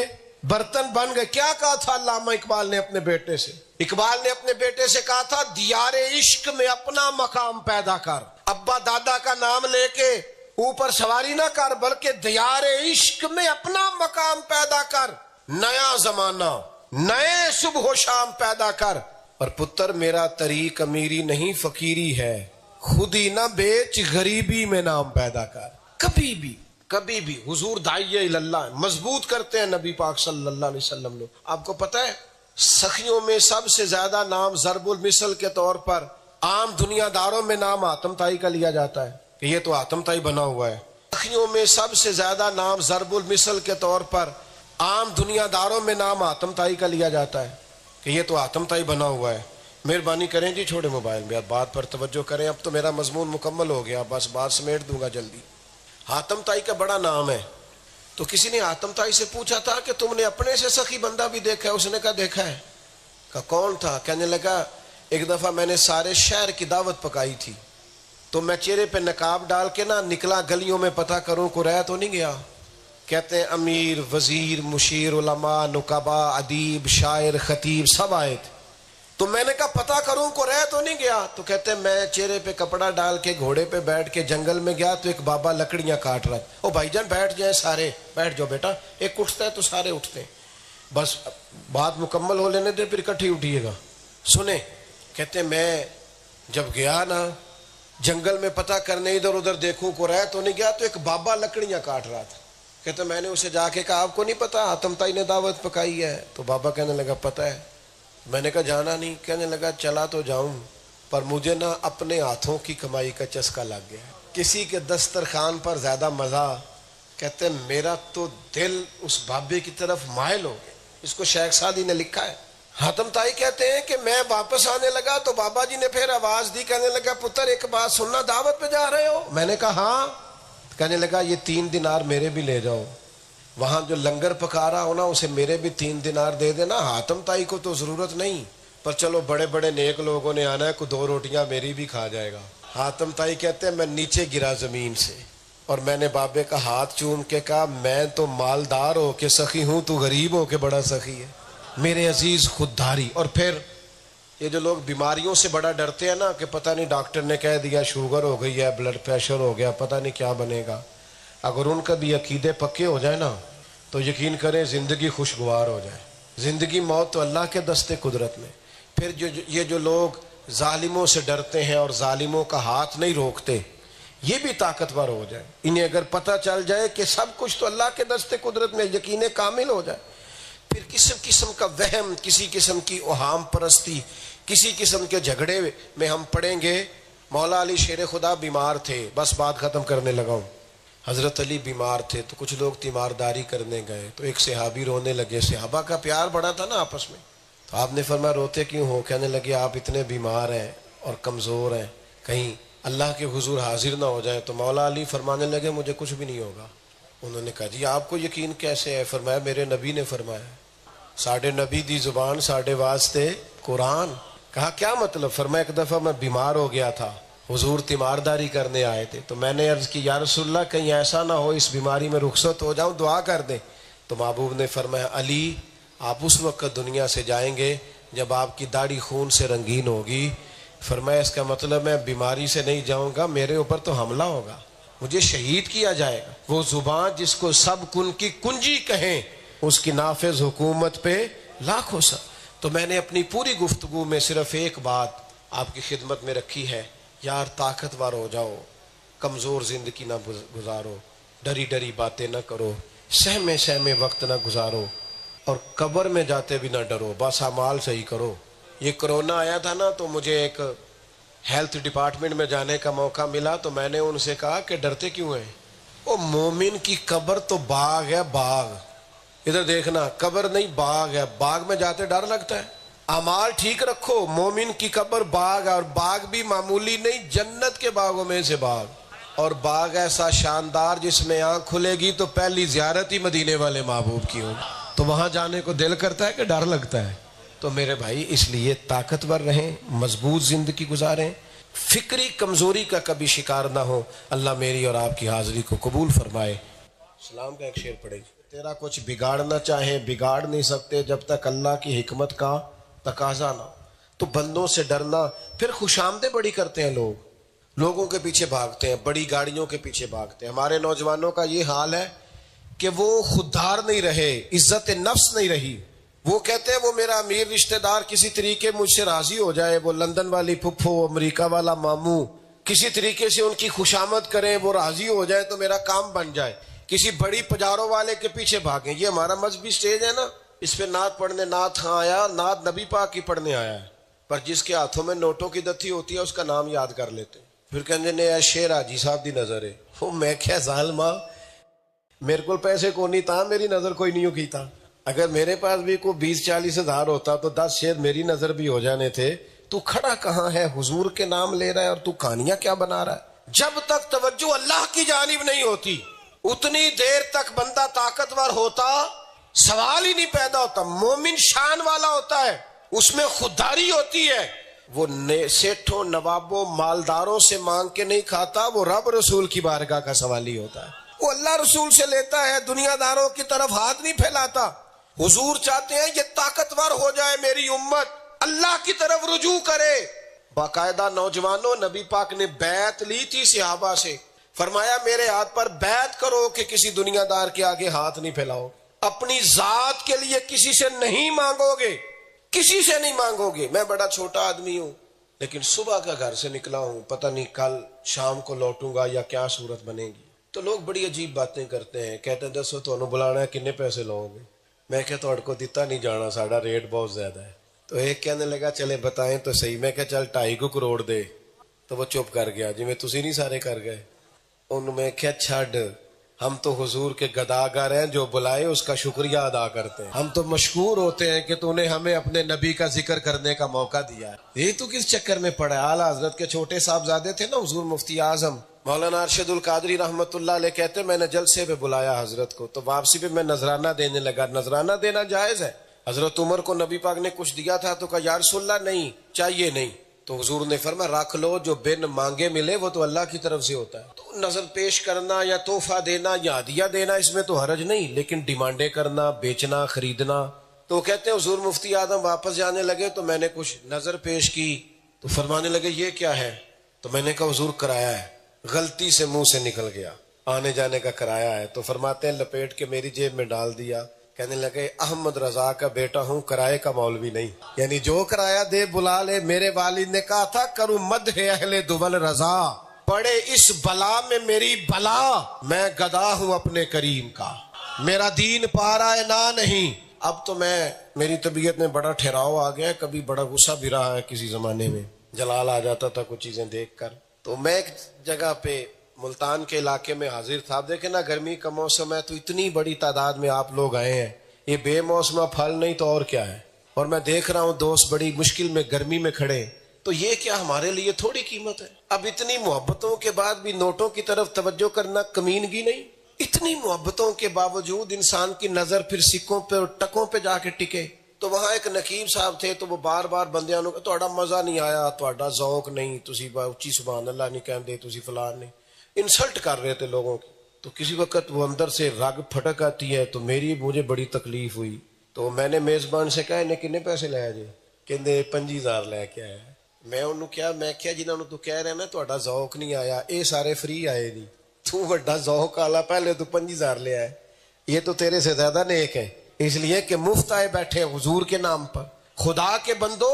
برتن بن گئے. کیا کہا تھا علامہ اقبال نے اپنے بیٹے سے؟ اقبال نے اپنے بیٹے سے کہا تھا دیار عشق میں اپنا مقام پیدا کر. ابا دادا کا نام لے کے اوپر سواری نہ کر، بلکہ دیار عشق میں اپنا مقام پیدا کر. نیا زمانہ، نئے صبح و شام پیدا کر. اور پتر میرا طریق امیری نہیں فقیری ہے، خود ہی نہ بیچ غریبی میں نام پیدا کر. کبھی بھی حضور داعیہ اللہ مضبوط کرتے ہیں نبی پاک صلی اللہ علیہ وسلم نے. آپ کو پتہ ہے سخیوں میں سب سے زیادہ نام ضرب المثل کے طور پر عام دنیا داروں میں نام حاتم طائی کا لیا جاتا ہے کہ یہ تو حاتم طائی بنا ہوا ہے. سخیوں میں سب سے زیادہ نام ضرب المثل کے طور پر عام دنیا داروں میں نام حاتم طائی کا لیا جاتا ہے کہ یہ تو حاتم طائی بنا ہوا ہے. مہربانی کریں جی چھوڑے موبائل میں، اب بات پر توجہ کریں. اب تو میرا مضمون مکمل ہو گیا، بس بات سمیٹ دوں گا جلدی. حاتم طائی کا بڑا نام ہے. تو کسی نے حاتم طائی سے پوچھا تھا کہ تم نے اپنے سے سخی بندہ بھی دیکھا ہے؟ اس نے کہا دیکھا ہے. کہا کون تھا؟ کہنے لگا ایک دفعہ میں نے سارے شہر کی دعوت پکائی تھی تو میں چہرے پہ نقاب ڈال کے نکلا گلیوں میں پتہ کروں کو رہ تو نہیں گیا. کہتے ہیں امیر، وزیر، مشیر، علماء، نقبا، ادیب، شاعر، خطیب سب آئے تھے. تو میں نے کہا پتہ کروں کو رہ تو نہیں گیا؟ تو کہتے ہیں میں چہرے پہ کپڑا ڈال کے گھوڑے پہ بیٹھ کے جنگل میں گیا تو ایک بابا لکڑیاں کاٹ رہا تھا. او بھائی جان بیٹھ جائیں سارے، بیٹھ جاؤ بیٹا. ایک اٹھتا ہے تو سارے اٹھتے ہیں. بس بات مکمل ہو لینے دے پھر اکٹھی اٹھیے گا. سنیں، کہتے ہیں میں جب گیا نا جنگل میں پتہ کرنے ادھر ادھر دیکھوں کو رہ تو نہیں گیا تو ایک بابا لکڑیاں کاٹ رہا تھا. کہتے میں نے اسے جا کے کہا آپ کو نہیں پتا حاتم طائی نے دعوت پکائی ہے؟ تو بابا کہنے لگا پتہ ہے. میں نے کہا جانا نہیں. کہنے لگا چلا تو جاؤں پر مجھے اپنے ہاتھوں کی کمائی کا چسکا لگ گیا. کسی کے دسترخوان پر زیادہ مزہ. کہتے ہیں میرا تو دل اس بابے کی طرف مائل ہو گیا. اس کو شیخ سعدی نے لکھا ہے. حاتم طائی کہتے ہیں کہ میں واپس آنے لگا تو بابا جی نے پھر آواز دی. کہنے لگا پتر ایک بات سننا، دعوت پہ جا رہے ہو؟ میں نے کہا ہاں. کہنے لگا یہ 3 دینار میرے بھی لے جاؤ، وہاں جو لنگر پکا رہا ہو نا اسے میرے بھی 3 دینار دے دینا، حاتم تائی کو تو ضرورت نہیں، پر چلو بڑے بڑے نیک لوگوں نے آنا ہے، کوئی 2 روٹیاں میری بھی کھا جائے گا۔ حاتم تائی کہتے ہیں میں نیچے گرا زمین سے اور میں نے بابے کا ہاتھ چوم کے کہا میں تو مالدار ہو کے سخی ہوں، تو غریب ہو کے بڑا سخی ہے میرے عزیز خودداری۔ اور پھر یہ جو لوگ بیماریوں سے بڑا ڈرتے ہیں نا کہ پتہ نہیں ڈاکٹر نے کہہ دیا شوگر ہو گئی ہے، بلڈ پریشر ہو گیا، پتہ نہیں کیا بنے گا، اگر ان کا بھی عقیدے پکے ہو جائے نا تو یقین کریں زندگی خوشگوار ہو جائے۔ زندگی موت تو اللہ کے دستے قدرت میں۔ پھر یہ جو لوگ ظالموں سے ڈرتے ہیں اور ظالموں کا ہاتھ نہیں روکتے، یہ بھی طاقتور ہو جائے۔ انہیں اگر پتہ چل جائے کہ سب کچھ تو اللہ کے دستے قدرت میں، یقین کامل ہو جائے، پھر قسم قسم کا وہم، کسی قسم کی اوہام پرستی، کسی قسم کے جھگڑے میں ہم پڑیں گے۔ مولا علی شیر خدا بیمار تھے، بس بات ختم کرنے لگا ہوں۔ حضرت علی بیمار تھے تو کچھ لوگ تیمارداری کرنے گئے تو ایک صحابی رونے لگے، صحابہ کا پیار بڑا تھا نا آپس میں، تو آپ نے فرمایا روتے کیوں ہو؟ کہنے لگے آپ اتنے بیمار ہیں اور کمزور ہیں، کہیں اللہ کے حضور حاضر نہ ہو جائیں۔ تو مولا علی فرمانے لگے مجھے کچھ بھی نہیں ہوگا۔ انہوں نے کہا جی آپ کو یقین کیسے ہے؟ فرمایا میرے نبی نے فرمایا، ساڈے نبی دی زبان ساڈے واسطے قرآن۔ کہا کیا مطلب؟ فرمایا ایک دفعہ میں بیمار ہو گیا تھا، حضور تیمارداری کرنے آئے تھے، تو میں نے عرض کی یا رسول اللہ کہیں ایسا نہ ہو اس بیماری میں رخصت ہو جاؤں، دعا کر دیں۔ تو محبوب نے فرمایا علی آپ اس وقت دنیا سے جائیں گے جب آپ کی داڑھی خون سے رنگین ہوگی۔ فرمایا اس کا مطلب میں بیماری سے نہیں جاؤں گا، میرے اوپر تو حملہ ہوگا، مجھے شہید کیا جائے گا۔ وہ زبان جس کو سب کن کی کنجی کہیں، اس کی نافذ حکومت پہ لاکھوں سر۔ تو میں نے اپنی پوری گفتگو میں صرف ایک بات آپ کی خدمت میں رکھی ہے، یار طاقتور ہو جاؤ، کمزور زندگی نہ گزارو، ڈری ڈری باتیں نہ کرو، سہمے سہمے وقت نہ گزارو، اور قبر میں جاتے بھی نہ ڈرو، بس اعمال صحیح کرو۔ یہ کرونا آیا تھا نا تو مجھے ایک ہیلتھ ڈپارٹمنٹ میں جانے کا موقع ملا، تو میں نے ان سے کہا کہ ڈرتے کیوں ہیں؟ وہ مومن کی قبر تو باغ ہے، باغ، ادھر دیکھنا، قبر نہیں باغ ہے، باغ میں جاتے ڈر لگتا ہے؟ اعمال ٹھیک رکھو، مومن کی قبر باغ ہے، اور باغ بھی معمولی نہیں، جنت کے باغوں میں سے باغ، اور باغ ایسا شاندار جس میں آنکھ کھلے گی تو پہلی زیارت ہی مدینے والے محبوب کی ہوگی، تو وہاں جانے کو دل کرتا ہے کہ ڈر لگتا ہے؟ تو میرے بھائی اس لیے طاقتور رہیں، مضبوط زندگی گزاریں، فکری کمزوری کا کبھی شکار نہ ہو۔ اللہ میری اور آپ کی حاضری کو قبول فرمائے۔ اسلام کا ایک شعر پڑھے گی، تیرا کچھ بگاڑنا چاہیں بگاڑ نہیں سکتے جب تک اللہ کی حکمت کا تقاضا نہ۔ تو بندوں سے ڈرنا، پھر خوش آمدیں بڑی کرتے ہیں لوگ، لوگوں کے پیچھے بھاگتے ہیں، بڑی گاڑیوں کے پیچھے بھاگتے ہیں۔ ہمارے نوجوانوں کا یہ حال ہے کہ وہ خوددار نہیں رہے، عزت نفس نہیں رہی۔ وہ کہتے ہیں وہ میرا امیر رشتہ دار کسی طریقے مجھ سے راضی ہو جائے، وہ لندن والی پھپھو، امریکہ والا ماموں کسی طریقے سے ان کی خوشامد کریں، وہ راضی ہو جائے تو میرا کام بن جائے، کسی بڑی پجاروں والے کے پیچھے بھاگیں۔ یہ ہمارا مذہبی سٹیج ہے نا، اس پہ نعت پڑھنے نعت خاں آیا، نعت نبی پاک کی پڑھنے آیا ہے، پر جس کے ہاتھوں میں نوٹوں کی دتھی ہوتی ہے اس کا نام یاد کر لیتے ہیں، پھر کہتے ہیں اے شیر حاجی صاحب دی نظر ہے۔ وہ میں کیا ظالمہ، میرے کو پیسے کو نہیں تھا، میری نظر کوئی نہیں کیتا، اگر میرے پاس بھی کوئی 20-40 ہزار ہوتا تو 10 شیر میری نظر بھی ہو جانے تھے۔ تو کھڑا کہاں ہے؟ حضور کے نام لے رہا ہے اور تو کہانیاں کیا بنا رہا ہے؟ جب تک توجہ اللہ کی جانب نہیں ہوتی اتنی دیر تک بندہ طاقتور ہوتا سوال ہی نہیں پیدا ہوتا۔ مومن شان والا ہوتا ہے، اس میں خودداری ہوتی ہے، وہ سیٹھوں نوابوں مالداروں سے مانگ کے نہیں کھاتا، وہ رب رسول کی بارگاہ کا سوالی ہوتا ہے، وہ اللہ رسول سے لیتا ہے، دنیا داروں کی طرف ہاتھ نہیں پھیلاتا۔ حضور چاہتے ہیں یہ طاقتور ہو جائے میری امت، اللہ کی طرف رجوع کرے۔ باقاعدہ نوجوانوں، نبی پاک نے بیعت لی تھی صحابہ سے، فرمایا میرے ہاتھ پر بیعت کرو کہ کسی دنیا دار کے آگے ہاتھ نہیں پھیلاؤ، اپنی ذات کے لیے کسی سے نہیں مانگو گے، کسی سے نہیں مانگو گے۔ میں بڑا چھوٹا آدمی ہوں لیکن صبح کا گھر سے نکلا ہوں، پتہ نہیں کل شام کو لوٹوں گا یا کیا صورت بنے گی۔ تو لوگ بڑی عجیب باتیں کرتے ہیں، کہتے ہیں دسو تو بلانا ہے کنے پیسے لو گے؟ میں کہ توڑ کو دیتا نہیں جانا، ساڑا ریٹ بہت زیادہ ہے۔ تو ایک کہنے لگا چلے بتائیں تو صحیح، میں کہ چل 2.5 کروڑ دے، تو وہ چپ کر گیا، جی میں تسی نہیں سارے کر گئے۔ ان میں کہ چھڑ، ہم تو حضور کے گداگر ہیں، جو بلائے اس کا شکریہ ادا کرتے ہیں، ہم تو مشکور ہوتے ہیں کہ تو نے ہمیں اپنے نبی کا ذکر کرنے کا موقع دیا ہے۔ یہ تو کس چکر میں پڑا ہے؟ اعلیٰ حضرت کے چھوٹے صاحبزادے تھے نا، حضور مفتی اعظم مولانا ارشد القادری رحمت اللہ علیہ کہتے ہیں میں نے جلسے پہ بلایا حضرت کو تو واپسی پہ میں نذرانہ دینے لگا. نذرانہ دینا جائز ہے. حضرت عمر کو نبی پاک نے کچھ دیا تھا تو کہا یا رسول اللہ نہیں چاہیے نہیں. تو حضور نے فرمایا رکھ لو, جو بن مانگے ملے وہ تو اللہ کی طرف سے ہوتا ہے. تو نظر پیش کرنا یا تحفہ دینا یا ہدیہ دینا اس میں تو حرج نہیں, لیکن ڈیمانڈیں کرنا, بیچنا, خریدنا. تو کہتے ہیں حضور مفتی اعظم واپس جانے لگے تو میں نے کچھ نظر پیش کی تو فرمانے لگے یہ کیا ہے؟ تو میں نے کہا حضور کرایہ ہے, غلطی سے منہ سے نکل گیا, آنے جانے کا کرایہ ہے. تو فرماتے ہیں لپیٹ کے میری جیب میں ڈال دیا. کہنے لگے احمد رضا کا بیٹا ہوں, کرائے کا مولوی نہیں. یعنی جو کرایہ دے بلا لے. میرے والد نے کہا تھا کروں مدح اہل دول رضا, پڑے اس بلا میں میری بلا, میں گدا ہوں اپنے کریم کا, میرا دین پارا ہے نہ نہیں. اب تو میری طبیعت میں بڑا ٹھہراؤ آ گیا, کبھی بڑا غصہ بھی رہا ہے, کسی زمانے میں جلال آ جاتا تھا کچھ چیزیں دیکھ کر. تو میں ایک جگہ پہ ملتان کے علاقے میں حاضر تھا. دیکھیں نا گرمی کا موسم ہے تو اتنی بڑی تعداد میں آپ لوگ آئے ہیں, یہ بے موسمہ پھل نہیں تو اور کیا ہے. اور میں دیکھ رہا ہوں دوست بڑی مشکل میں گرمی میں کھڑے, تو یہ کیا ہمارے لیے تھوڑی قیمت ہے؟ اب اتنی محبتوں کے بعد بھی نوٹوں کی طرف توجہ کرنا کمینگی نہیں؟ اتنی محبتوں کے باوجود انسان کی نظر پھر سکوں پہ اور ٹکوں پہ جا کے ٹکے. تو وہاں ایک نقیب صاحب تھے تو وہ بار بار بندیاں نو تہاڈا مزہ نہیں آیا, تہاڈا ذوق نہیں, تسی اچھی سبحان اللہ نہیں کہندے, تسی فلان نہیں, انسلٹ کر رہے تھے لوگوں کی. تو کسی وقت وہ اندر سے رگ پھٹک آتی ہے تو مجھے بڑی تکلیف ہوئی. تو میں نے میزبان سے کہا انہیں کتنے پیسے لے جے؟ کہندے 5000 لے کے آیا. میں انہوں کیا میں کیا جنہوں نے تو کہہ رہے نا تہاڈا ذوق نہیں آیا, اے سارے فری آئے نہیں, تو بڑا ذوق والا پہلے تو 5000 لے آئے, یہ تو تیرے سے زیادہ نیک ہے. اس لیے کہ مفت آئے بیٹھے حضور کے نام پر. خدا کے بندو,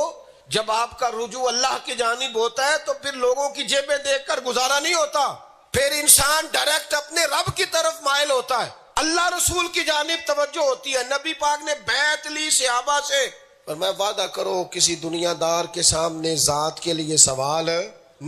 جب آپ کا رجوع اللہ کی جانب ہوتا ہے تو پھر لوگوں کی جیبیں دیکھ کر گزارا نہیں ہوتا, پھر انسان ڈائریکٹ اپنے رب کی طرف مائل ہوتا ہے, اللہ رسول کی جانب توجہ ہوتی ہے. نبی پاک نے بیعت لی صحابہ سے, اور میں وعدہ کرو کسی دنیا دار کے سامنے ذات کے لیے سوال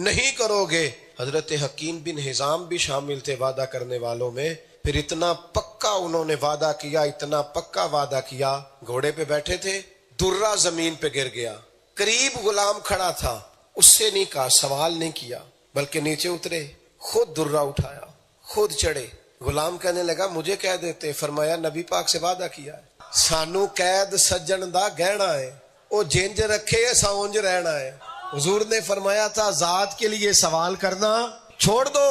نہیں کرو گے. حضرت حکیم بن حزام بھی شامل تھے وعدہ کرنے والوں میں. پھر اتنا پکا انہوں نے وعدہ کیا, اتنا پکا وعدہ کیا, گھوڑے پہ بیٹھے تھے, درہ زمین پہ گر گیا, قریب غلام کھڑا تھا, اس سے نہیں کہا, سوال نہیں کیا, بلکہ نیچے اترے, خود درہ اٹھایا, خود چڑھے. غلام کہنے لگا مجھے کہہ دیتے. فرمایا نبی پاک سے وعدہ کیا ہے, سانو قید سجن دا گہنا ہے, وہ جنج رکھے ساونج رہنا ہے. حضور نے فرمایا تھا ذات کے لیے سوال کرنا چھوڑ دو,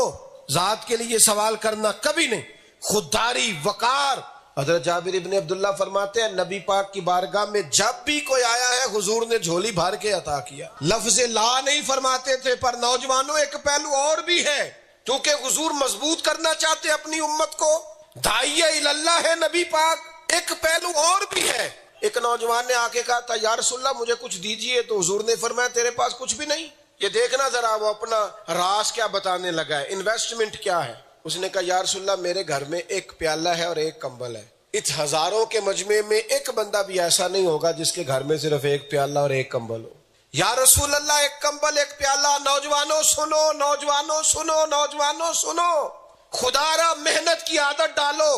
ذات کے لیے سوال کرنا کبھی نہیں. خودداری, وقار. حضرت جابر ابن عبداللہ فرماتے ہیں نبی پاک کی بارگاہ میں جب بھی کوئی آیا ہے حضور نے جھولی بھر کے عطا کیا. لفظ لا نہیں فرماتے تھے. پر نوجوانوں ایک پہلو اور بھی ہے, کیونکہ حضور مضبوط کرنا چاہتے اپنی امت کو, داعیہ اللہ ہے نبی پاک. ایک پہلو اور بھی ہے. ایک نوجوان نے آ کے کہا تھا یا رسول اللہ مجھے کچھ دیجئے, تو حضور نے فرمایا تیرے پاس کچھ بھی نہیں, یہ دیکھنا ذرا وہ اپنا راز کیا بتانے لگا ہے, انویسٹمنٹ کیا ہے. اس نے کہا یا رسول اللہ میرے گھر میں ایک پیالہ ہے اور ایک کمبل ہے. اس ہزاروں کے مجمع میں ایک بندہ بھی ایسا نہیں ہوگا جس کے گھر میں صرف ایک پیالہ اور ایک کمبل ہو. یا رسول اللہ ایک کمبل ایک پیالہ. نوجوانوں سنو, نوجوانوں سنو, نوجوانوں سنو, خدا را محنت کی عادت ڈالو,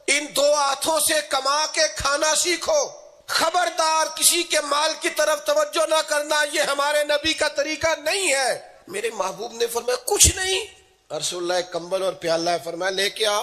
ان دو ہاتھوں سے کما کے کھانا سیکھو. خبردار کسی کے مال کی طرف توجہ نہ کرنا, یہ ہمارے نبی کا طریقہ نہیں ہے. میرے محبوب نے فرمایا کچھ نہیں. رسول اللہ ایک کمبل اور پیالہ ہے, فرمایا لے کے آ,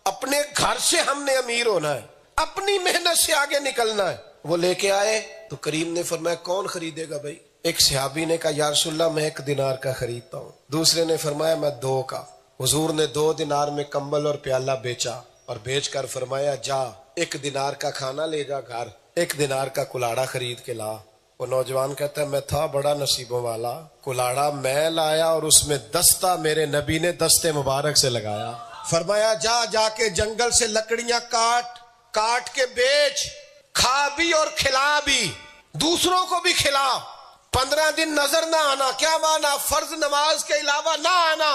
اپنے گھر سے ہم نے امیر ہونا ہے, اپنی محنت سے آگے نکلنا ہے. وہ لے کے آئے تو کریم نے فرمایا کون خریدے گا بھائی؟ ایک صحابی نے کہا یا رسول اللہ میں 1 دینار کا خریدتا ہوں. دوسرے نے فرمایا میں 2 کا. حضور نے 2 دینار میں کمبل اور پیالہ بیچا, اور بیچ کر فرمایا جا 1 دینار کا کھانا لے جا گھر, 1 دینار کا کلاڑا خرید کے لا. وہ نوجوان کہتا ہے میں تھا بڑا نصیبوں والا, کلاڑا میں لایا اور اس میں دستہ میرے نبی نے دستے مبارک سے لگایا. فرمایا جا کے جنگل سے لکڑیاں کاٹ کے بیچ, کھا بھی اور کھلا بھی, دوسروں کو بھی کھلا. 15 دن نظر نہ آنا. کیا مانا؟ فرض نماز کے علاوہ نہ آنا.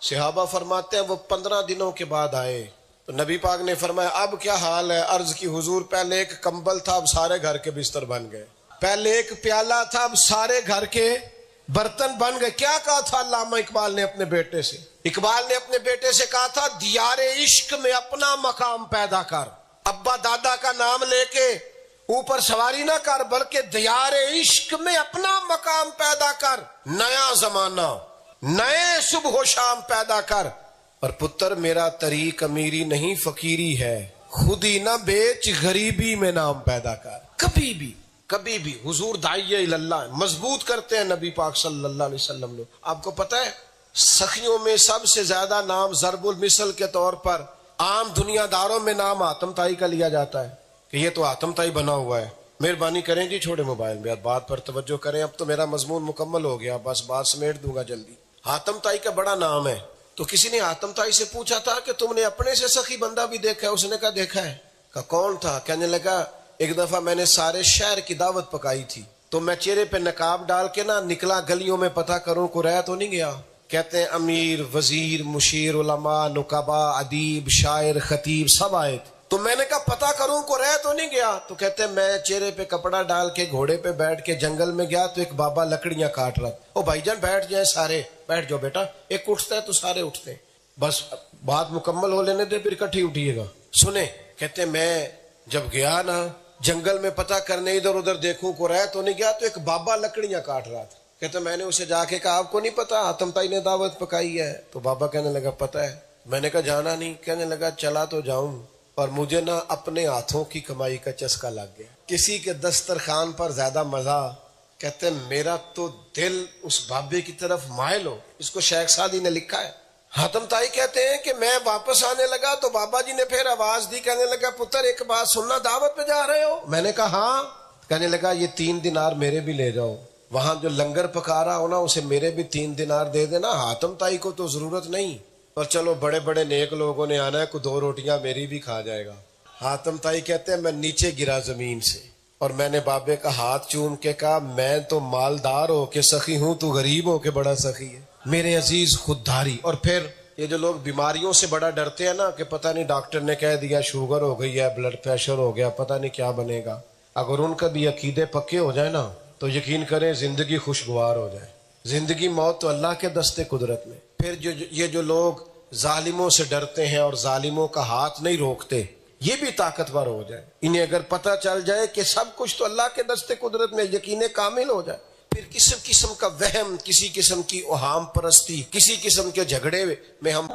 صحابہ فرماتے ہیں وہ 15 دنوں کے بعد آئے تو نبی پاک نے فرمایا اب کیا حال ہے؟ عرض کی حضور پہلے ایک کمبل تھا اب سارے گھر کے بستر بن گئے, پہلے ایک پیالہ تھا اب سارے گھر کے برتن بن گئے. کیا کہا تھا علامہ اقبال نے اپنے بیٹے سے؟ اقبال نے اپنے بیٹے سے کہا تھا دیار عشق میں اپنا مقام پیدا کر. ابا دادا کا نام لے کے اوپر سواری نہ کر, بلکہ دیار عشق میں اپنا مقام پیدا کر. نیا زمانہ, نئے صبح و شام پیدا کر. اور پتر میرا طریق امیری نہیں فقیری ہے، خود ہی نہ بیچ غریبی میں نام پیدا کر. کبھی بھی حضور داعیہ اللہ مضبوط کرتے ہیں نبی پاک صلی اللہ علیہ وسلم نے. آپ کو پتہ ہے سخیوں میں سب سے زیادہ نام ضرب المثل کے طور پر عام دنیا داروں میں نام حاتم طائی کا لیا جاتا ہے کہ یہ تو حاتم طائی بنا ہوا ہے. مہربانی کریں جی چھوڑے موبائل میں، بات پر توجہ کریں. اب تو میرا مضمون مکمل ہو گیا، بس بات سمیٹ دوں گا جلدی. حاتم طائی کا بڑا نام ہے. تو کسی نے حاتم طائی سے پوچھا تھا کہ تم نے اپنے سے سخی بندہ بھی دیکھا ہے؟ اس نے کہا دیکھا ہے. کہا کون تھا؟ کہنے لگا ایک دفعہ میں نے سارے شہر کی دعوت پکائی تھی تو میں چہرے پہ نقاب ڈال کے نکلا گلیوں میں پتہ کروں کو رہ تو نہیں گیا. کہتے ہیں امیر، وزیر، مشیر، علماء، نقبا، ادیب، شاعر، خطیب سب آئے تھے. تو میں نے کہا پتہ کروں کو رہ تو نہیں گیا. تو کہتے ہیں میں چہرے پہ کپڑا ڈال کے گھوڑے پہ بیٹھ کے جنگل میں گیا تو ایک بابا لکڑیاں کاٹ رہا. او بھائی جان بیٹھ جائیں سارے، بیٹھ جاؤ بیٹا. ایک اٹھتا ہے تو سارے اٹھتے ہیں. بس بات مکمل ہو لینے دے پھر اکٹھی اٹھیے گا. سنیں، کہتے ہیں میں جب گیا جنگل میں پتہ کرنے ادھر ادھر دیکھوں کو رہ تو نہیں گیا تو ایک بابا لکڑیاں کاٹ رہا تھا. کہتے میں نے اسے جا کے کہا آپ کو نہیں پتا حاتم طائی نے دعوت پکائی ہے؟ تو بابا کہنے لگا پتہ ہے. میں نے کہا جانا نہیں. کہنے لگا چلا تو جاؤں اور مجھے اپنے ہاتھوں کی کمائی کا چسکا لگ گیا. کسی کے دسترخوان پر زیادہ مزہ. کہتے میرا تو دل اس بابے کی طرف مائل ہو. اس کو شیخ سعدی نے لکھا ہے. حاتم طائی کہتے ہیں کہ میں واپس آنے لگا تو بابا جی نے پھر آواز دی. کہنے لگا پتر ایک بات سننا، دعوت پہ جا رہے ہو؟ میں نے کہا ہاں. کہنے لگا یہ 3 دینار میرے بھی لے جاؤ، وہاں جو لنگر پکا رہا ہو اسے میرے بھی 3 دینار دے دینا. حاتم طائی کو تو ضرورت نہیں، اور چلو بڑے بڑے نیک لوگوں نے آنا ہے، کو 2 روٹیاں میری بھی کھا جائے گا. حاتم طائی کہتے ہیں میں نیچے گرا زمین سے اور میں نے بابے کا ہاتھ چوم کے کہا میں تو مالدار ہو کے سخی ہوں، تو غریب ہو کے بڑا سخی ہے میرے عزیز خودداری. اور پھر یہ جو لوگ بیماریوں سے بڑا ڈرتے ہیں کہ پتہ نہیں ڈاکٹر نے کہہ دیا شوگر ہو گئی ہے، بلڈ پریشر ہو گیا، پتہ نہیں کیا بنے گا. اگر ان کا بھی عقیدے پکے ہو جائے تو یقین کریں زندگی خوشگوار ہو جائے. زندگی موت تو اللہ کے دستے قدرت میں. پھر یہ جو لوگ ظالموں سے ڈرتے ہیں اور ظالموں کا ہاتھ نہیں روکتے، یہ بھی طاقتور ہو جائے. انہیں اگر پتہ چل جائے کہ سب کچھ تو اللہ کے دستے قدرت میں، یقین کامل ہو جائے. پھر کسی قسم کا وہم، کسی قسم کی اوہام پرستی، کسی قسم کے جھگڑے میں ہم